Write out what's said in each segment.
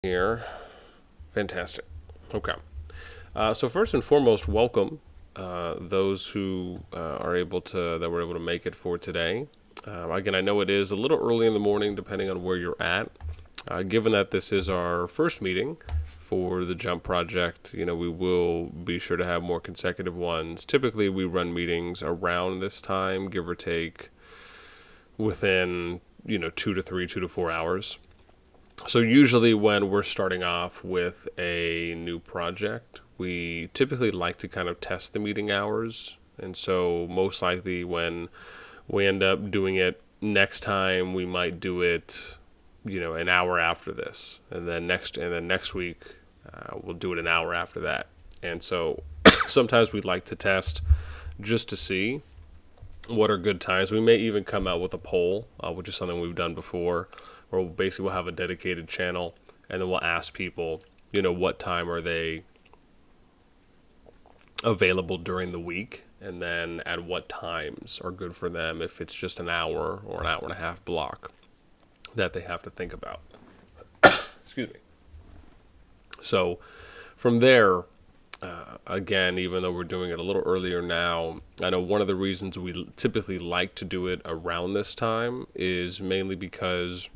Here. Fantastic. Okay. So first and foremost, welcome those who that were able to make it for today. Again, I know it is a little early in the morning, depending on where you're at. Given that this is our first meeting for the Jump project, we will be sure to have more consecutive ones. Typically, we run meetings around this time, give or take, within 2 to 4 hours. So usually when we're starting off with a new project, we typically like to kind of test the meeting hours. And so most likely when we end up doing it next time, we might do it, an hour after this. And then next week, we'll do it an hour after that. And so sometimes we'd like to test just to see what are good times. We may even come out with a poll, which is something we've done before, where basically we'll have a dedicated channel, and then we'll ask people, what time are they available during the week, and then at what times are good for them if it's just an hour or an hour and a half block that they have to think about. Excuse me. So from there, again, even though we're doing it a little earlier now, I know one of the reasons we typically like to do it around this time is mainly because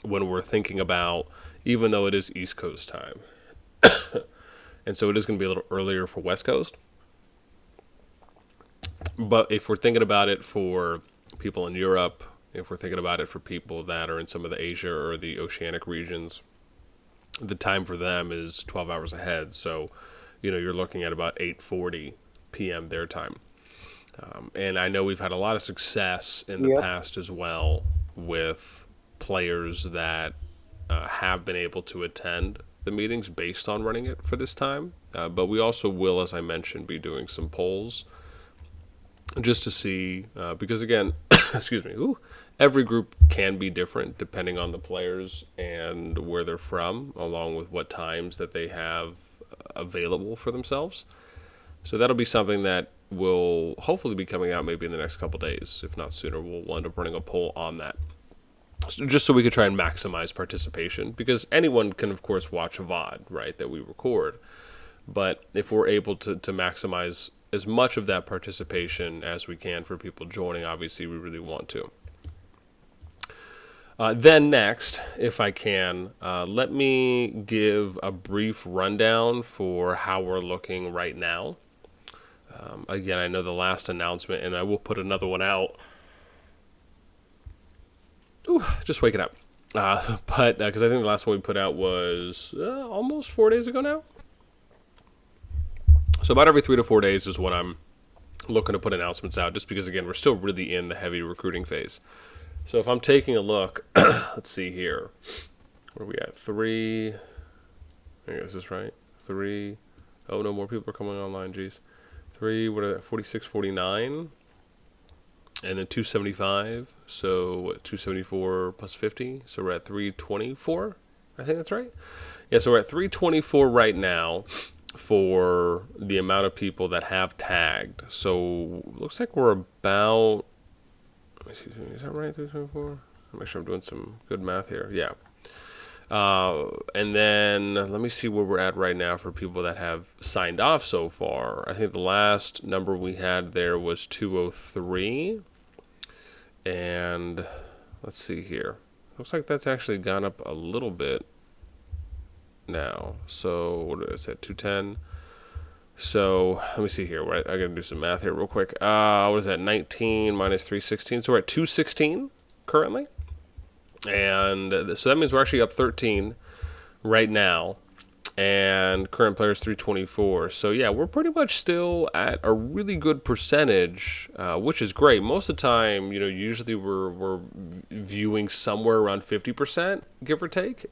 when we're thinking about, even though it is East Coast time, and so it is going to be a little earlier for West Coast, but if we're thinking about it for people in Europe, if we're thinking about it for people that are in some of the Asia or the Oceanic regions, the time for them is 12 hours ahead. So, you're looking at about 8:40 p.m. their time. And I know we've had a lot of success in the Yep. past as well with players that have been able to attend the meetings based on running it for this time. But we also will, as I mentioned, be doing some polls just to see, because again, excuse me, every group can be different depending on the players and where they're from, along with what times that they have available for themselves. So that'll be something that will hopefully be coming out maybe in the next couple days. If not sooner, we'll end up running a poll on that. Just so we could try and maximize participation, because anyone can, of course, watch a VOD, right, that we record. But if we're able to maximize as much of that participation as we can for people joining, obviously we really want to. Then next, if I can, let me give a brief rundown for how we're looking right now. Again, I know the last announcement, and I will put another one out. Just waking up. But because I think the last one we put out was almost 4 days ago now. So about every 3 to 4 days is when I'm looking to put announcements out, just because, again, we're still really in the heavy recruiting phase. So if I'm taking a look, let's see here. Where are we at? 3. I guess this is right. 3. Oh, no, more people are coming online. Geez. 3, what are that? 46, 49. And then 275. So what, 274 plus 50. So we're at 324. I think that's right. Yeah, so we're at 324 right now for the amount of people that have tagged. So looks like we're about, is that right? 324? Make sure I'm doing some good math here. Yeah. And then let me see where we're at right now for people that have signed off so far. I think the last number we had there was 203. And let's see here. Looks like that's actually gone up a little bit now. So what did I say? 210. So let me see here. I gotta do some math here real quick. What is that? 19 minus 316. So we're at 216 currently. And so that means we're actually up 13 right now. And current players 324. So yeah, we're pretty much still at a really good percentage, which is great. Most of the time, usually we're viewing somewhere around 50%, give or take,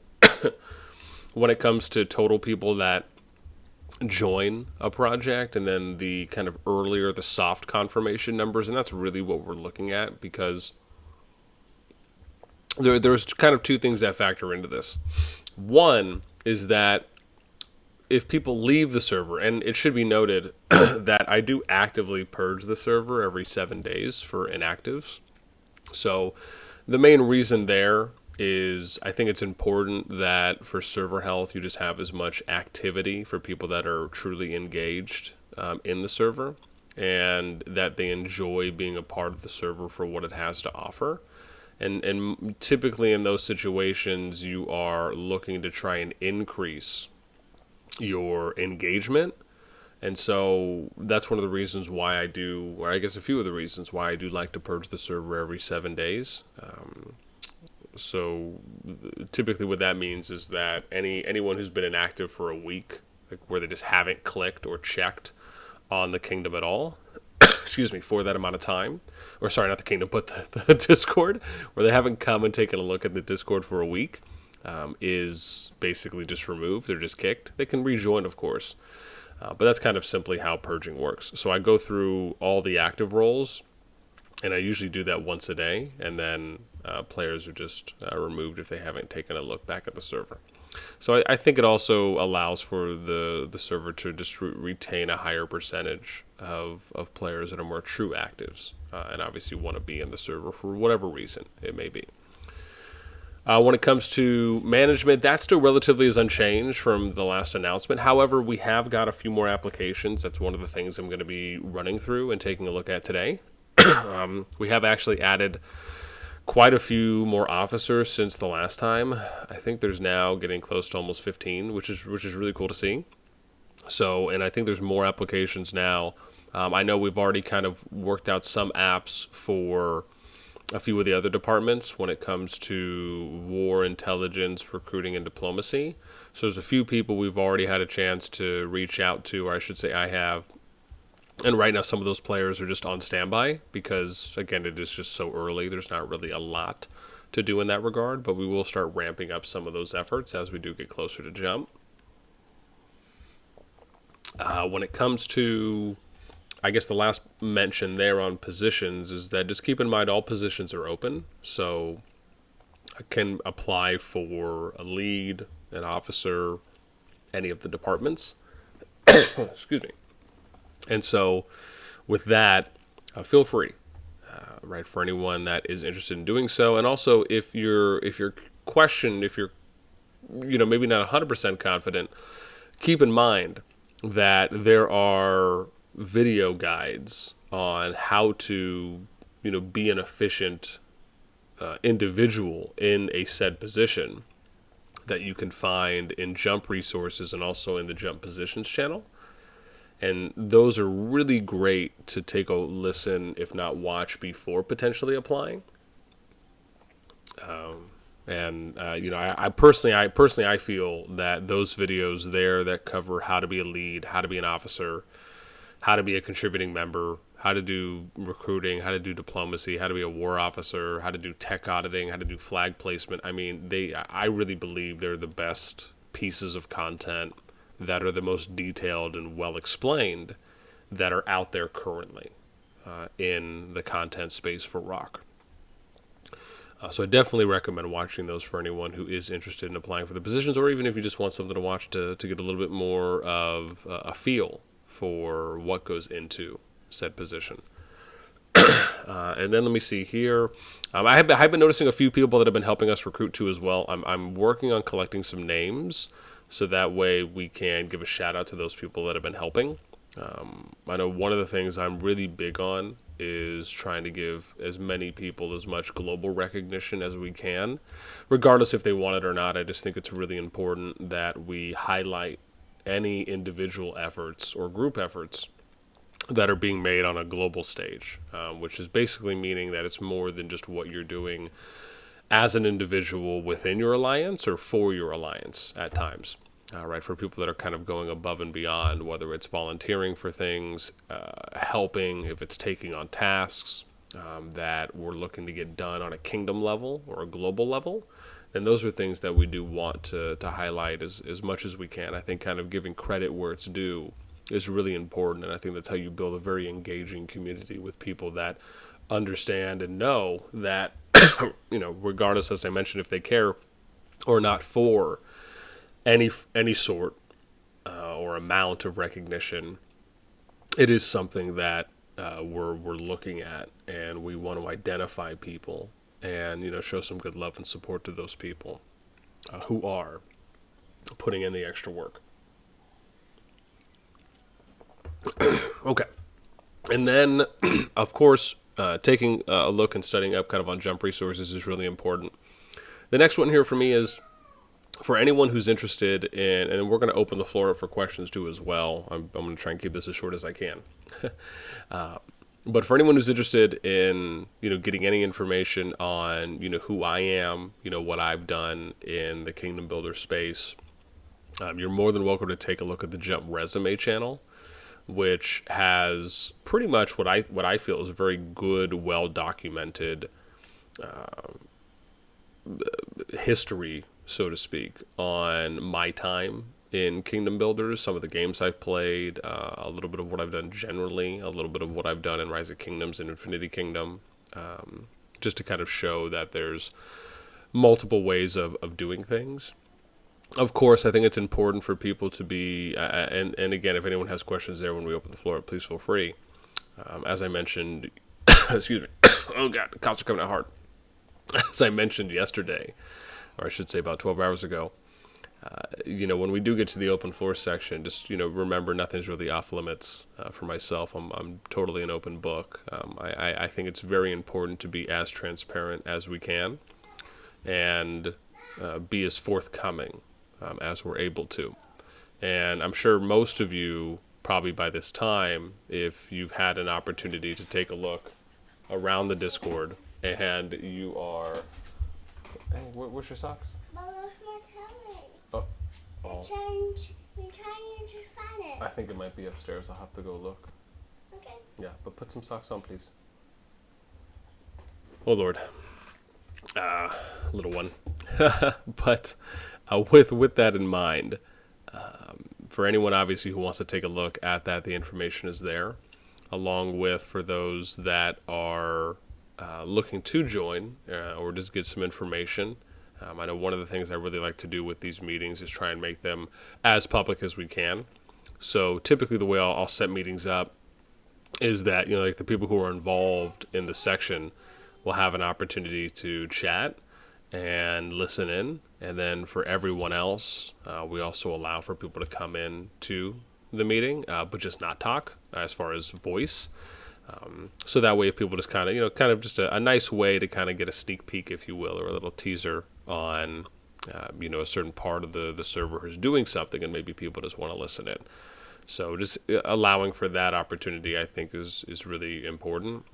when it comes to total people that join a project, and then the kind of earlier, the soft confirmation numbers, and that's really what we're looking at, because there's kind of two things that factor into this. One is that if people leave the server, and it should be noted that I do actively purge the server every 7 days for inactives. So the main reason there is I think it's important that for server health, you just have as much activity for people that are truly engaged in the server, and that they enjoy being a part of the server for what it has to offer. And typically in those situations, you are looking to try and increase your engagement. And so that's one of the reasons why I do, or I guess a few of the reasons why I do like to purge the server every 7 days. So typically what that means is that anyone who's been inactive for a week, like where they just haven't clicked or checked on the kingdom at all, excuse me, for that amount of time, or sorry, not the kingdom, but the Discord, where they haven't come and taken a look at the Discord for a week, is basically just removed. They're just kicked. They can rejoin, of course. But that's kind of simply how purging works. So I go through all the active roles, and I usually do that once a day, and then players are just removed if they haven't taken a look back at the server. So I think it also allows for the server to just retain a higher percentage of players that are more true actives, and obviously want to be in the server for whatever reason it may be. When it comes to management, that still relatively is unchanged from the last announcement. However, we have got a few more applications. That's one of the things I'm going to be running through and taking a look at today. We have actually added quite a few more officers since the last time. I think there's now getting close to almost 15, which is really cool to see. So, and I think there's more applications now. I know we've already kind of worked out some apps for a few of the other departments when it comes to war, intelligence, recruiting, and diplomacy. So there's a few people we've already had a chance to reach out to, or I should say I have. And right now some of those players are just on standby because, again, it is just so early. There's not really a lot to do in that regard, but we will start ramping up some of those efforts as we do get closer to jump. When it comes to, I guess the last mention there on positions is that just keep in mind all positions are open. So I can apply for a lead, an officer, any of the departments. Excuse me. And so with that, feel free, right, for anyone that is interested in doing so. And also if you're questioned, if you're, maybe not 100% confident, keep in mind that there are video guides on how to, be an efficient individual in a said position that you can find in Jump Resources and also in the Jump Positions channel. And those are really great to take a listen, if not watch, before potentially applying. I personally feel that those videos there that cover how to be a lead, how to be an officer, how to be a contributing member, how to do recruiting, how to do diplomacy, how to be a war officer, how to do tech auditing, how to do flag placement. I mean, I really believe they're the best pieces of content that are the most detailed and well explained that are out there currently in the content space for RoK. So I definitely recommend watching those for anyone who is interested in applying for the positions, or even if you just want something to watch to get a little bit more of a feel for what goes into said position. And then let me see here. I have been noticing a few people that have been helping us recruit too as well. I'm working on collecting some names so that way we can give a shout out to those people that have been helping. I know one of the things I'm really big on is trying to give as many people as much global recognition as we can, regardless if they want it or not. I just think it's really important that we highlight any individual efforts or group efforts that are being made on a global stage, which is basically meaning that it's more than just what you're doing as an individual within your alliance or for your alliance at times. Right, for people that are kind of going above and beyond, whether it's volunteering for things, helping, if it's taking on tasks that we're looking to get done on a kingdom level or a global level, then those are things that we do want to highlight as much as we can. I think kind of giving credit where it's due is really important, and I think that's how you build a very engaging community with people that understand and know that, regardless, as I mentioned, if they care or not for any sort or amount of recognition, it is something that we're looking at, and we want to identify people and, show some good love and support to those people who are putting in the extra work. Okay. And then, of course, taking a look and studying up kind of on jump resources is really important. The next one here for me is for anyone who's interested in, and we're going to open the floor up for questions too as well. I'm going to try and keep this as short as I can. But for anyone who's interested in, getting any information on, who I am, what I've done in the Kingdom Builder space, you're more than welcome to take a look at the Jump Resume channel, which has pretty much what I feel is a very good, well-documented history, so to speak, on my time in Kingdom Builders, some of the games I've played, a little bit of what I've done generally, a little bit of what I've done in Rise of Kingdoms and Infinity Kingdom, just to kind of show that there's multiple ways of doing things. Of course, I think it's important for people to be, and again, if anyone has questions there when we open the floor, please feel free. As I mentioned, excuse me, oh God, the cops are coming out hard. As I mentioned yesterday, or I should say about 12 hours ago, when we do get to the open floor section, just, remember nothing's really off limits for myself. I'm totally an open book. I think it's very important to be as transparent as we can and be as forthcoming as we're able to. And I'm sure most of you, probably by this time, if you've had an opportunity to take a look around the Discord and you are... Hey, where's your socks? But look my tummy. Oh. I'm trying to find it. I think it might be upstairs. I'll have to go look. Okay. Yeah, but put some socks on, please. Oh, Lord. Little one. But with that in mind, for anyone obviously who wants to take a look at that, the information is there, along with for those that are looking to join or just get some information. I know one of the things I really like to do with these meetings is try and make them as public as we can. So typically the way I'll set meetings up is that, like the people who are involved in the section will have an opportunity to chat and listen in. And then for everyone else, we also allow for people to come in to the meeting, but just not talk as far as voice. So that way people just kind of just a nice way to kind of get a sneak peek, if you will, or a little teaser on, a certain part of the server who's doing something, and maybe people just want to listen in. So just allowing for that opportunity, I think, is really important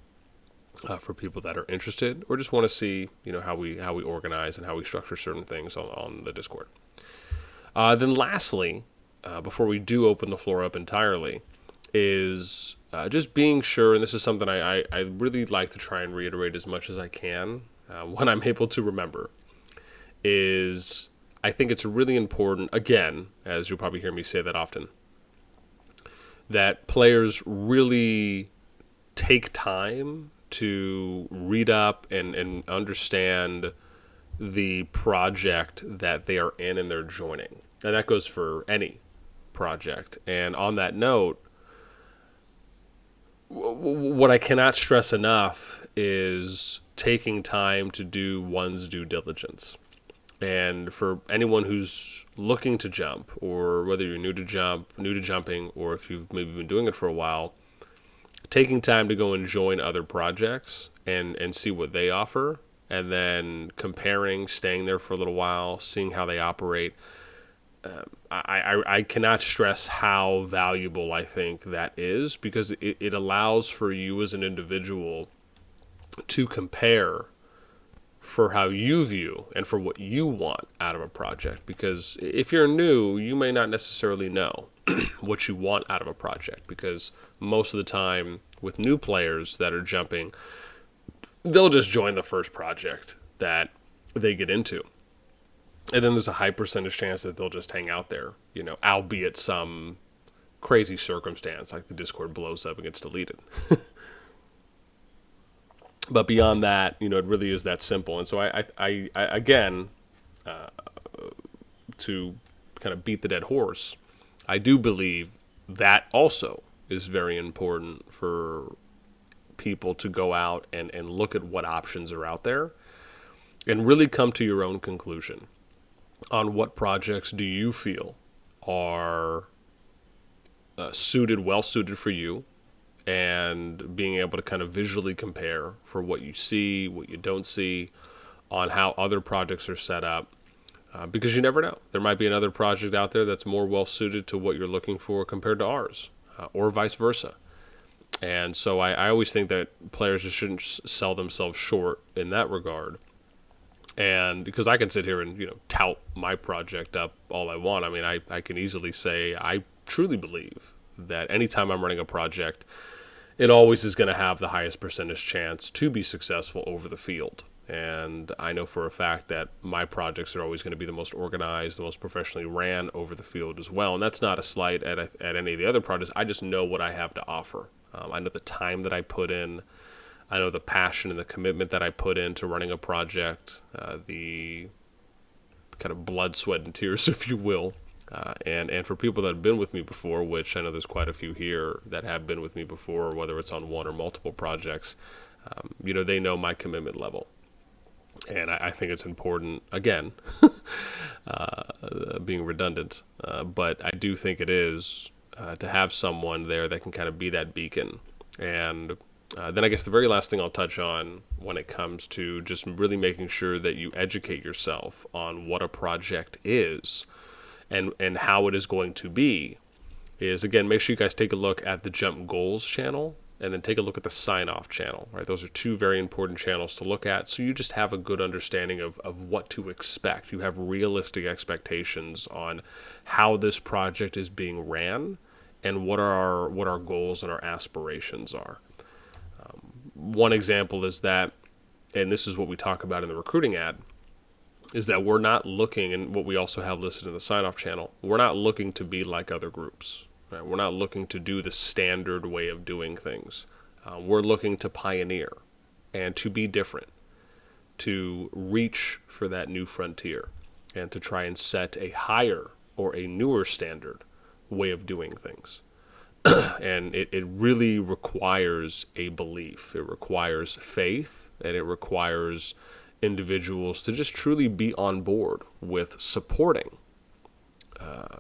for people that are interested or just want to see, how we organize and how we structure certain things on the Discord. Then lastly, before we do open the floor up entirely, is just being sure, and this is something I really like to try and reiterate as much as I can when I'm able to remember, is I think it's really important, again, as you'll probably hear me say that often, that players really take time to read up and understand the project that they are in and they're joining. And that goes for any project. And on that note, what I cannot stress enough is taking time to do one's due diligence. And for anyone who's looking to jump, or whether you're new to jumping, or if you've maybe been doing it for a while, taking time to go and join other projects and see what they offer, and then comparing, staying there for a little while, seeing how they operate. I cannot stress how valuable I think that is, because it allows for you as an individual to compare for how you view and for what you want out of a project. Because if you're new, you may not necessarily know what you want out of a project, because most of the time with new players that are jumping, they'll just join the first project that they get into. And then there's a high percentage chance that they'll just hang out there, albeit some crazy circumstance like the Discord blows up and gets deleted. But beyond that, it really is that simple. And so I again, to kind of beat the dead horse, I do believe that also is very important for people to go out and look at what options are out there. and really come to your own conclusion on what projects do you feel are well suited for you, and being able to kind of visually compare for what you see, what you don't see, on how other projects are set up. Because you never know. There might be another project out there that's more well suited to what you're looking for compared to ours, or vice versa. And so I always think that players just shouldn't sell themselves short in that regard. And because I can sit here and, tout my project up all I want. I mean, I can easily say I truly believe that anytime I'm running a project, it always is going to have the highest percentage chance to be successful over the field. And I know for a fact that my projects are always going to be the most organized, the most professionally ran over the field as well. And that's not a slight at any of the other projects. I just know what I have to offer. I know the time that I put in. I know the passion and the commitment that I put into running a project, the kind of blood, sweat, and tears, if you will. And for people that have been with me before, which I know there's quite a few here that have been with me before, whether it's on one or multiple projects, they know my commitment level. And I think it's important, again, being redundant, but I do think it is to have someone there that can kind of be that beacon. And then I guess the very last thing I'll touch on when it comes to just really making sure that you educate yourself on what a project is and how it is going to be is, again, make sure you guys take a look at the Jump Goals channel, and then take a look at the sign-off channel, right? Those are two very important channels to look at, so you just have a good understanding of what to expect. You have realistic expectations on how this project is being ran and what our goals and our aspirations are. One example is that, and this is what we talk about in the recruiting ad, is that we're not looking, and what we also have listed in the sign-off channel, we're not looking to be like other groups. Right? We're not looking to do the standard way of doing things. We're looking to pioneer and to be different, to reach for that new frontier, and to try and set a higher or a newer standard way of doing things. And it really requires a belief. It requires faith, and it requires individuals to just truly be on board with supporting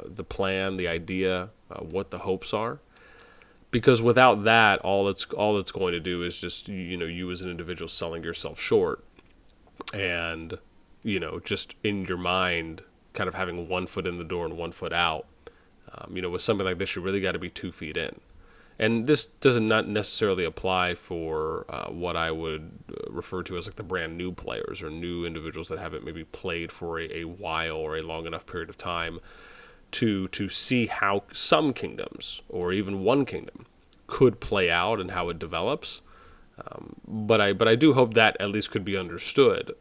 the plan, the idea, what the hopes are. Because without that, all it's going to do is just, you as an individual selling yourself short, and, just in your mind, kind of having one foot in the door and one foot out. With something like this, you really got to be 2 feet in. And this does not necessarily apply for what I would refer to as like the brand new players or new individuals that haven't maybe played for a while or a long enough period of time to see how some kingdoms or even one kingdom could play out and how it develops. But I do hope that at least could be understood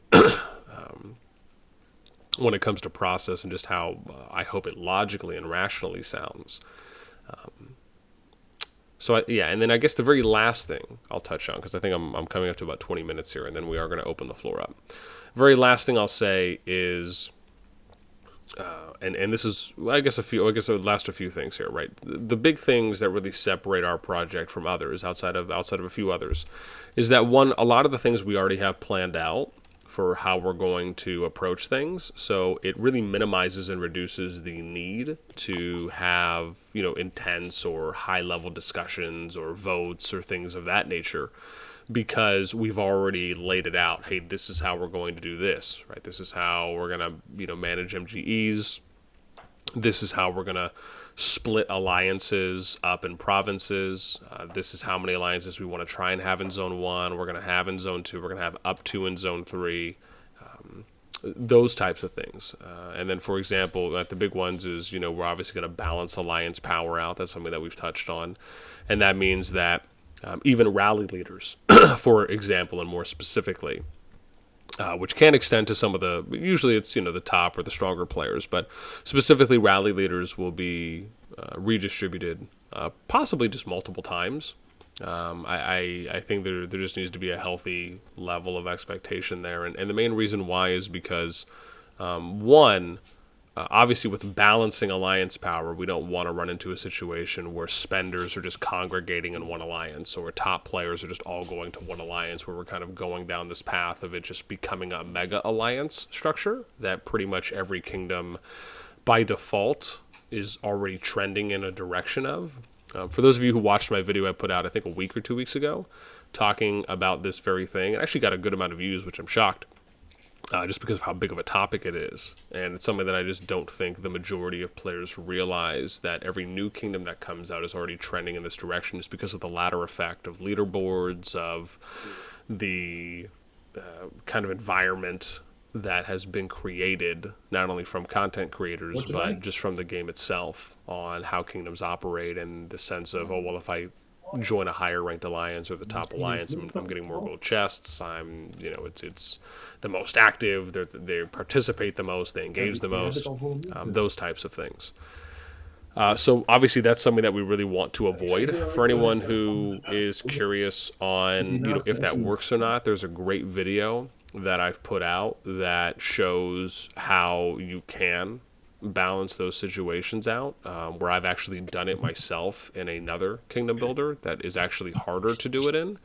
when it comes to process and just how I hope it logically and rationally sounds. And then I guess the very last thing I'll touch on, because I think I'm coming up to about 20 minutes here, and then we are going to open the floor up. Very last thing I'll say is, and this is, I guess I'll last a few things here, right? The big things that really separate our project from others, outside of a few others, is that one, a lot of the things we already have planned out for how we're going to approach things. So it really minimizes and reduces the need to have, intense or high level discussions or votes or things of that nature, because we've already laid it out. Hey, this is how we're going to do this, right? This is how we're going to, manage MGEs. This is how we're going to split alliances up in provinces. This is how many alliances we want to try and have in Zone 1. We're going to have in Zone 2. We're going to have up to in Zone 3. Those types of things. And then, for example, the big ones is, we're obviously going to balance alliance power out. That's something that we've touched on. And that means that even rally leaders, for example, and more specifically, which can extend to some of usually it's, the top or the stronger players, but specifically rally leaders will be redistributed, possibly just multiple times. I think there just needs to be a healthy level of expectation there. And the main reason why is because, one, obviously, with balancing alliance power, we don't want to run into a situation where spenders are just congregating in one alliance, or top players are just all going to one alliance, where we're kind of going down this path of it just becoming a mega alliance structure that pretty much every kingdom, by default, is already trending in a direction of. For those of you who watched my video I put out, I think a week or 2 weeks ago, talking about this very thing, it actually got a good amount of views, which I'm shocked. Just because of how big of a topic it is. And it's something that I just don't think the majority of players realize, that every new kingdom that comes out is already trending in this direction, just because of the ladder effect of leaderboards, of the kind of environment that has been created, not only from content creators, but just from the game itself, on how kingdoms operate, and the sense of, oh, well, if I join a higher ranked alliance or the top alliance, I'm getting more gold chests. It's the most active. They participate the most. They engage the most. Those types of things. So obviously that's something that we really want to avoid. For anyone who is curious on if that works or not, there's a great video that I've put out that shows how you can balance those situations out, where I've actually done it myself in another kingdom builder that is actually harder to do it in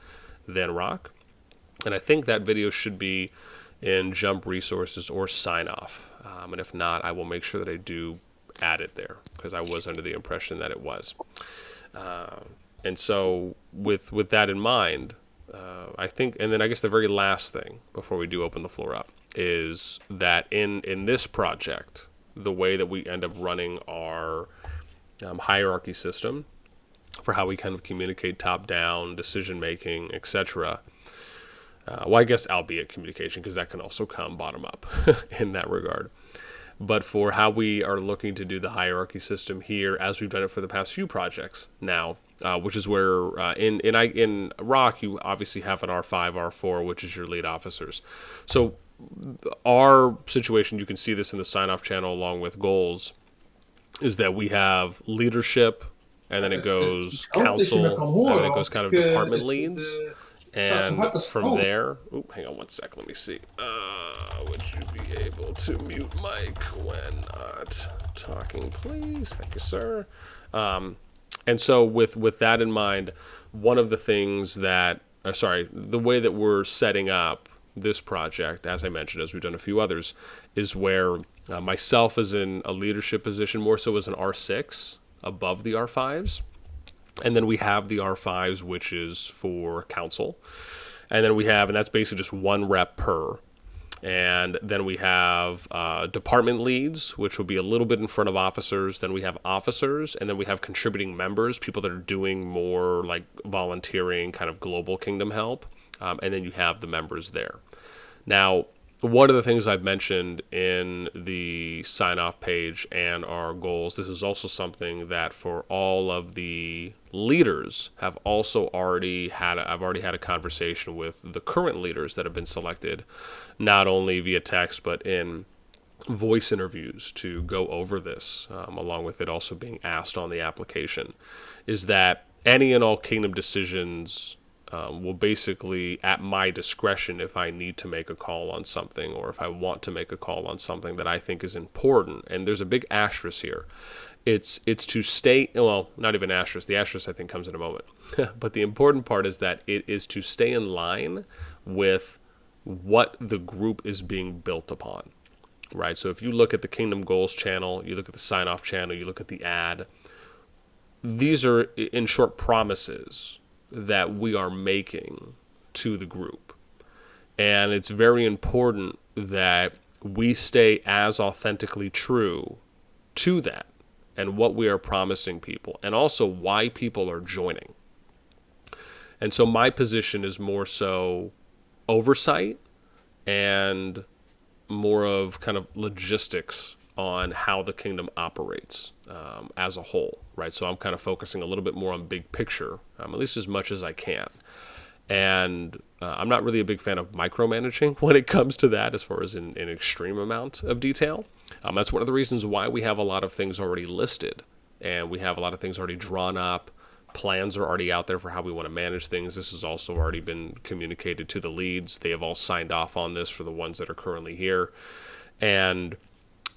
than RoK. And I think that video should be in Jump Resources or Sign Off. And if not, I will make sure that I do add it there, because I was under the impression that it was. And so with that in mind, I think, and then I guess the very last thing before we do open the floor up is that in this project, the way that we end up running our hierarchy system for how we kind of communicate top-down, decision-making, etc. Well, I guess albeit communication, because that can also come bottom-up in that regard. But for how we are looking to do the hierarchy system here, as we've done it for the past few projects now, which is where in RoK, you obviously have an R5, R4, which is your lead officers. So our situation, you can see this in the sign-off channel along with goals, is that we have leadership, and then it goes council, and then it goes kind of department leads. And from there, hang on one sec, let me see. Would you be able to mute mic when not talking, please? Thank you, sir. And so with that in mind, one of the things that, the way that we're setting up this project, as I mentioned, as we've done a few others, is where myself is in a leadership position, more so as an R6 above the R5s. And then we have the R5s, which is for council. And then we have, and that's basically just one rep per. And then we have department leads, which will be a little bit in front of officers. Then we have officers, and then we have contributing members, people that are doing more like volunteering, kind of global kingdom help. And then you have the members there. Now, one of the things I've mentioned in the sign-off page and our goals, this is also something that for all of the leaders have also I've already had a conversation with the current leaders that have been selected, not only via text, but in voice interviews to go over this, along with it also being asked on the application, is that any and all kingdom decisions will basically, at my discretion, if I need to make a call on something, or if I want to make a call on something that I think is important, and there's a big asterisk here, it's to stay, well, not even asterisk, the asterisk I think comes in a moment, but the important part is that it is to stay in line with what the group is being built upon, right? So if you look at the Kingdom Goals channel, you look at the sign-off channel, you look at the ad, these are, in short, promises that we are making to the group. And it's very important that we stay as authentically true to that and what we are promising people, and also why people are joining. And so my position is more so oversight and more of kind of logistics on how the kingdom operates as a whole, right? So I'm kind of focusing a little bit more on big picture, at least as much as I can. And I'm not really a big fan of micromanaging when it comes to that, as far as in an extreme amount of detail. That's one of the reasons why we have a lot of things already listed, and we have a lot of things already drawn up. Plans are already out there for how we want to manage things. This has also already been communicated to the leads. They have all signed off on this for the ones that are currently here. And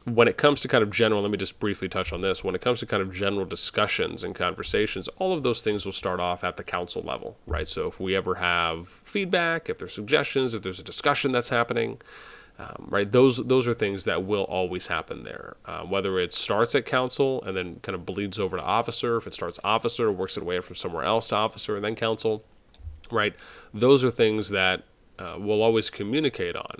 when it comes to kind of general, let me just briefly touch on this. When it comes to kind of general discussions and conversations, all of those things will start off at the council level, right? So if we ever have feedback, if there's suggestions, if there's a discussion that's happening, right, those are things that will always happen there. Whether it starts at council and then kind of bleeds over to officer, if it starts officer, works its way from somewhere else to officer and then council, right? Those are things that we'll always communicate on.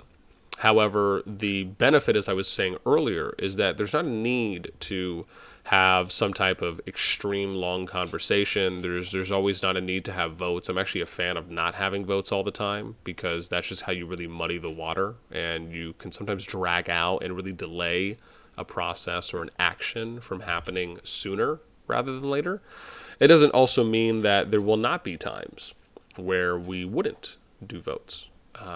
However, the benefit, as I was saying earlier, is that there's not a need to have some type of extreme long conversation. There's always not a need to have votes. I'm actually a fan of not having votes all the time, because that's just how you really muddy the water, and you can sometimes drag out and really delay a process or an action from happening sooner rather than later. It doesn't also mean that there will not be times where we wouldn't do votes.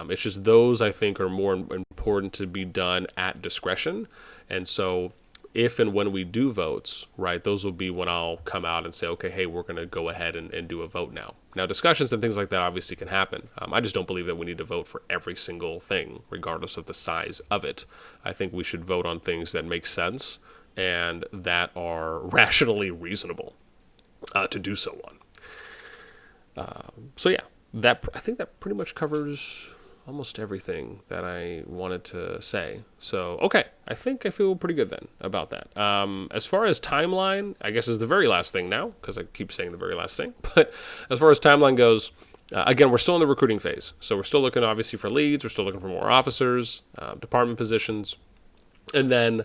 It's just those, I think, are more important to be done at discretion. And so if and when we do votes, right, those will be when I'll come out and say, okay, hey, we're going to go ahead and do a vote now. Now, discussions and things like that obviously can happen. I just don't believe that we need to vote for every single thing, regardless of the size of it. I think we should vote on things that make sense and that are rationally reasonable to do so on. So yeah, I think that pretty much covers almost everything that I wanted to say. So, okay, I think I feel pretty good then about that. As far as timeline, I guess is the very last thing now, because I keep saying the very last thing. But as far as timeline goes, again, we're still in the recruiting phase. So we're still looking, obviously, for leads. We're still looking for more officers, department positions. And then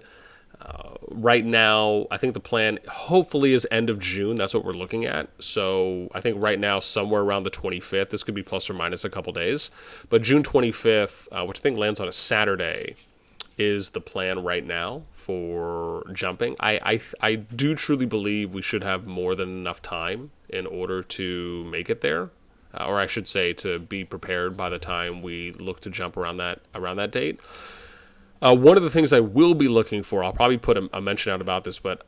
right now, I think the plan hopefully is end of June. That's what we're looking at. So I think right now, somewhere around the 25th, this could be plus or minus a couple days. But June 25th, which I think lands on a Saturday, is the plan right now for jumping. I do truly believe we should have more than enough time in order to make it there. Or I should say to be prepared by the time we look to jump around that date. One of the things I will be looking for, I'll probably put a mention out about this, but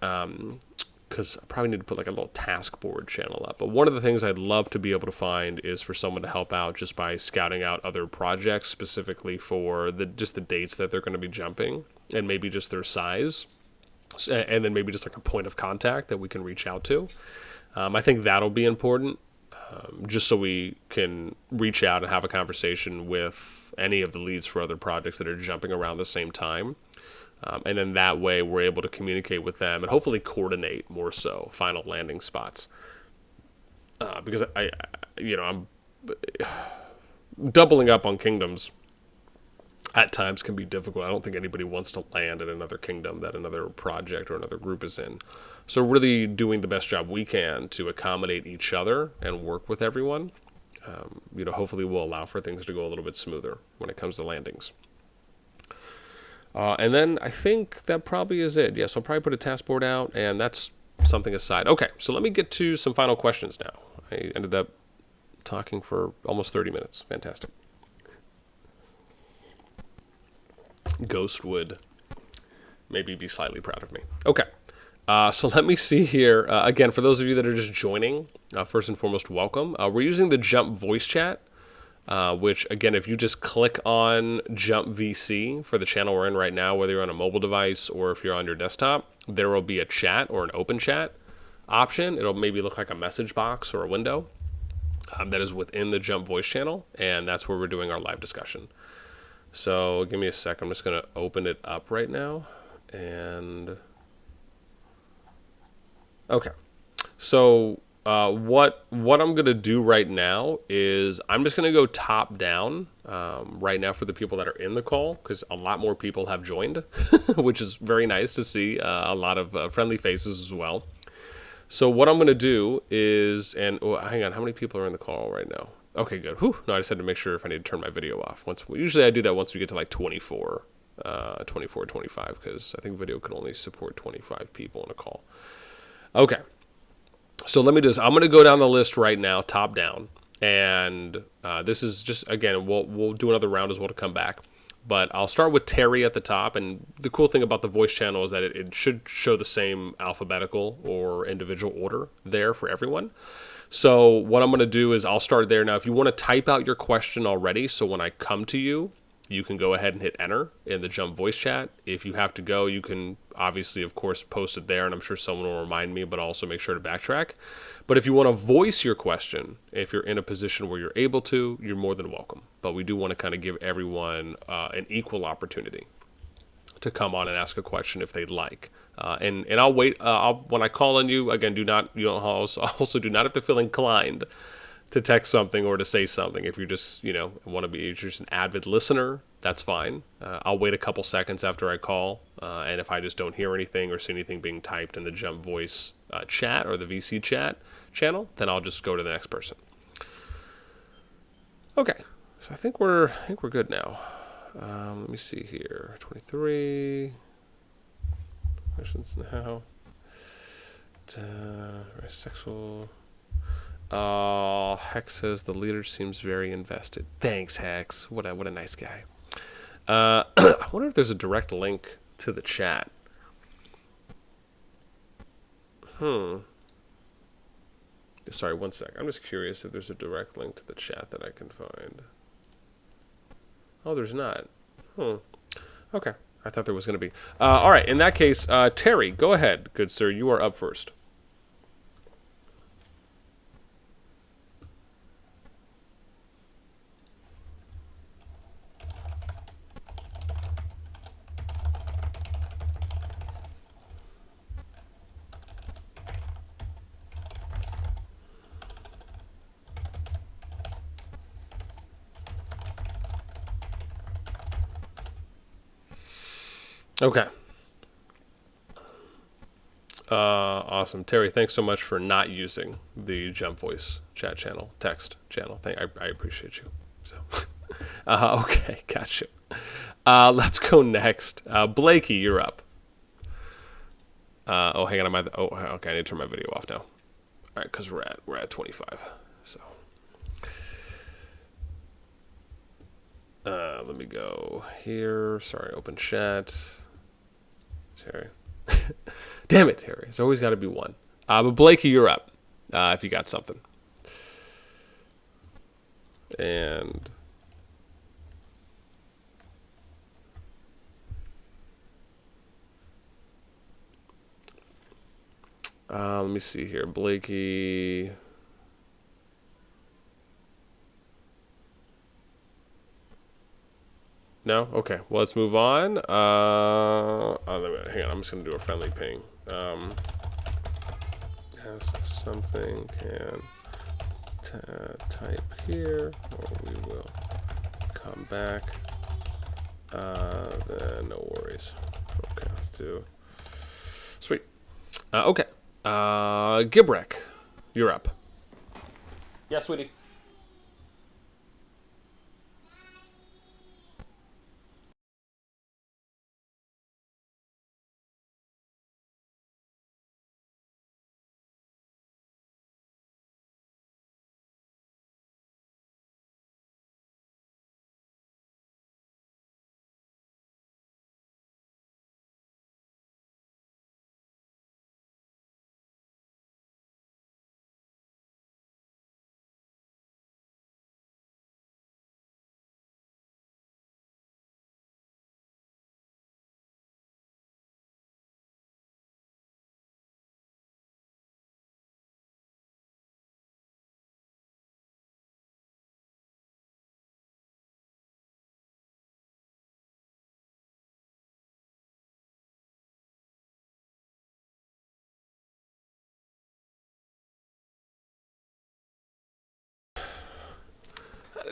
because I probably need to put like a little task board channel up. But one of the things I'd love to be able to find is for someone to help out just by scouting out other projects specifically for just the dates that they're going to be jumping and maybe just their size, and then maybe just like a point of contact that we can reach out to. I think that'll be important, just so we can reach out and have a conversation with any of the leads for other projects that are jumping around the same time. And then that way we're able to communicate with them and hopefully coordinate more so final landing spots. Because I'm doubling up on kingdoms at times can be difficult. I don't think anybody wants to land in another kingdom that another project or another group is in. So really doing the best job we can to accommodate each other and work with everyone, hopefully will allow for things to go a little bit smoother when it comes to landings. And then I think that probably is it. Yeah, so I'll probably put a task board out, and that's something aside. Okay, so let me get to some final questions now. I ended up talking for almost 30 minutes. Fantastic. Ghost would maybe be slightly proud of me. Okay, so let me see here. Again, for those of you that are just joining, first and foremost, welcome. We're using the Jump voice chat, which, again, if you just click on Jump VC for the channel we're in right now, whether you're on a mobile device or if you're on your desktop, there will be a chat or an open chat option. It'll maybe look like a message box or a window that is within the Jump voice channel, and that's where we're doing our live discussion. So give me a sec. I'm just going to open it up right now. And okay. So what I'm going to do right now is I'm just going to go top down right now for the people that are in the call, because a lot more people have joined, which is very nice to see. A lot of friendly faces as well. So what I'm going to do is, hang on, how many people are in the call right now? Okay, good. Whew. No, I just had to make sure if I need to turn my video off. Usually I do that once we get to like 25, because I think video can only support 25 people in a call. Okay. So I'm going to go down the list right now, top down. And this is just, again, we'll do another round as well to come back. But I'll start with Terry at the top. And the cool thing about the voice channel is that it should show the same alphabetical or individual order there for everyone. So what I'm going to do is I'll start there. Now, if you want to type out your question already, so when I come to you, you can go ahead and hit enter in the Jump voice chat. If you have to go, you can obviously, of course, post it there, and I'm sure someone will remind me, but also make sure to backtrack. But if you want to voice your question, if you're in a position where you're able to, you're more than welcome. But we do want to kind of give everyone an equal opportunity to come on and ask a question if they'd like. And I'll wait. When I call on you, again, you don't also do not have to feel inclined to text something or to say something. If you're just, want to be you're just an avid listener, that's fine. I'll wait a couple seconds after I call, and if I just don't hear anything or see anything being typed in the Jump Voice chat or the VC chat channel, then I'll just go to the next person. Okay, so I think we're good now. Let me see here. 23 questions now. Sexual. Hex says the leader seems very invested. Thanks, Hex. What a nice guy. I wonder if there's a direct link to the chat. Sorry, one sec. I'm just curious if there's a direct link to the chat that I can find. Oh, there's not. Okay. I thought there was going to be. All right. In that case, Terry, go ahead, good sir. You are up first. Okay. Awesome. Terry, thanks so much for not using the Jump Voice chat channel, text channel. I appreciate you. So, okay, gotcha. Let's go next. Blakey, you're up. Hang on. Okay, I need to turn my video off now. All right, because we're at 25. So, let me go here. Sorry, open chat. Terry. Damn it, Terry. There's always got to be one. But Blakey, you're up. If you got something. And let me see here. Blakey. No? Okay. Well, let's move on. Hang on. I'm just going to do a friendly ping. Has something can type here, or we will come back. Then no worries. Okay, let's do. Sweet. Okay. Gibrek, you're up. Yeah, sweetie.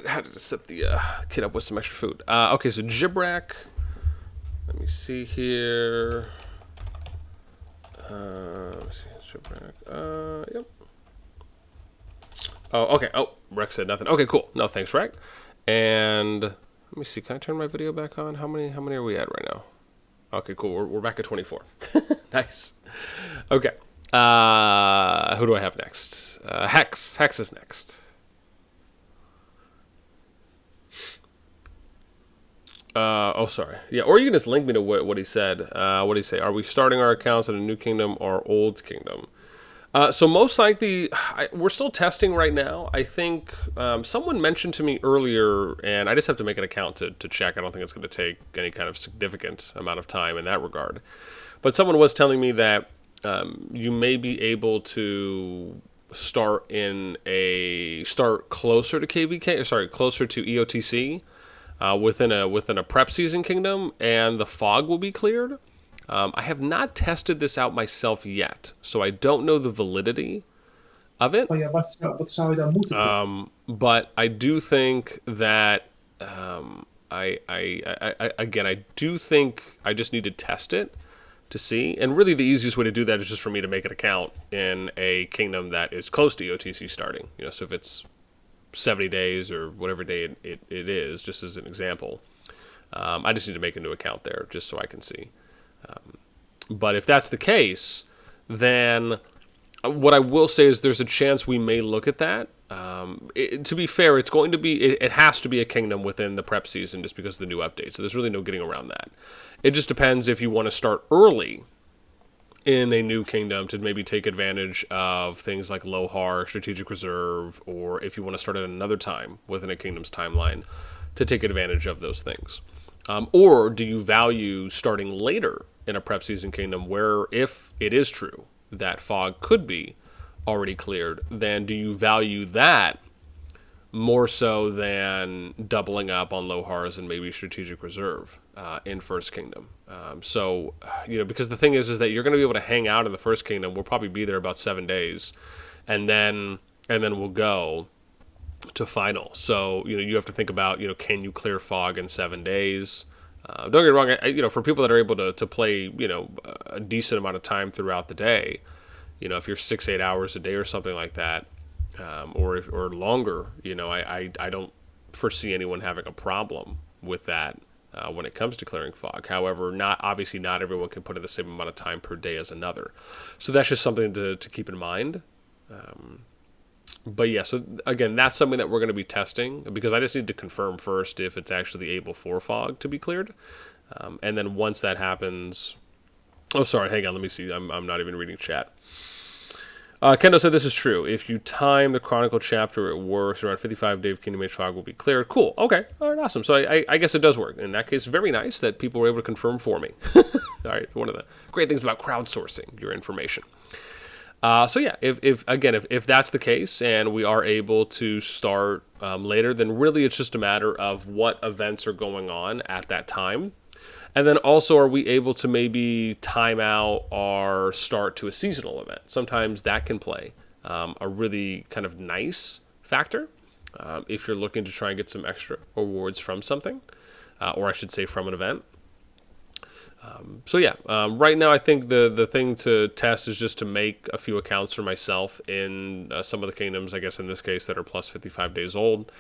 Had to set the kid up with some extra food. Okay, so Gibrek. Let me see here. Let's see, Gibrek. Yep. Oh, okay. Oh, Rex said nothing. Okay, cool. No, thanks, Rex. And let me see. Can I turn my video back on? How many are we at right now? Okay, cool. We're back at 24. Nice. Okay. Who do I have next? Hex. Hex is next. Sorry. Yeah, or you can just link me to what he said. What did he say? Are we starting our accounts in a new kingdom or old kingdom? So most likely, we're still testing right now. I think someone mentioned to me earlier, and I just have to make an account to check. I don't think it's going to take any kind of significant amount of time in that regard. But someone was telling me that you may be able to start closer to KVK, sorry, closer to EOTC within a prep season kingdom, and the fog will be cleared. I have not tested this out myself yet, so I don't know the validity of it. Oh ja, wat zou je dan moeten doen? But I do think that again, I do think I just need to test it to see. And really, the easiest way to do that is just for me to make an account in a kingdom that is close to EOTC starting. So if it's 70 days or whatever day it is, just as an example, I just need to make a new account there just so I can see. But if that's the case, then what I will say is there's a chance we may look at that. To be fair, it's going to be, it has to be a kingdom within the prep season just because of the new update. So there's really no getting around that. It just depends if you want to start early in a new kingdom to maybe take advantage of things like Lohar, Strategic Reserve, or if you want to start at another time within a kingdom's timeline to take advantage of those things. Or do you value starting later in a prep season kingdom where, if it is true that fog could be already cleared, then do you value that more so than doubling up on Lohars and maybe Strategic Reserve in First Kingdom? Because the thing is that you're going to be able to hang out in the First Kingdom. We'll probably be there about 7 days, and then we'll go to final. So you have to think about can you clear fog in 7 days? Don't get me wrong. For people that are able to play a decent amount of time throughout the day, if you're 6-8 hours a day or something like that, or longer, I don't foresee anyone having a problem with that when it comes to clearing fog. However, not everyone can put in the same amount of time per day as another. So that's just something to keep in mind. But yeah, so again, that's something that we're going to be testing because I just need to confirm first if it's actually able for fog to be cleared. And then once that happens... Oh, sorry, hang on, let me see. I'm not even reading chat. Kendo said this is true. If you time the Chronicle chapter, it works. Around 55 days, Kingdom Age fog will be cleared. Cool. Okay. All right, awesome. So I guess it does work. In that case, very nice that people were able to confirm for me. All right, one of the great things about crowdsourcing your information. So yeah, if that's the case and we are able to start later, then really it's just a matter of what events are going on at that time. And then also, are we able to maybe time out our start to a seasonal event? Sometimes that can play a really kind of nice factor if you're looking to try and get some extra rewards from something, or I should say from an event. Right now I think the thing to test is just to make a few accounts for myself in some of the kingdoms, I guess in this case, that are plus 55 days old,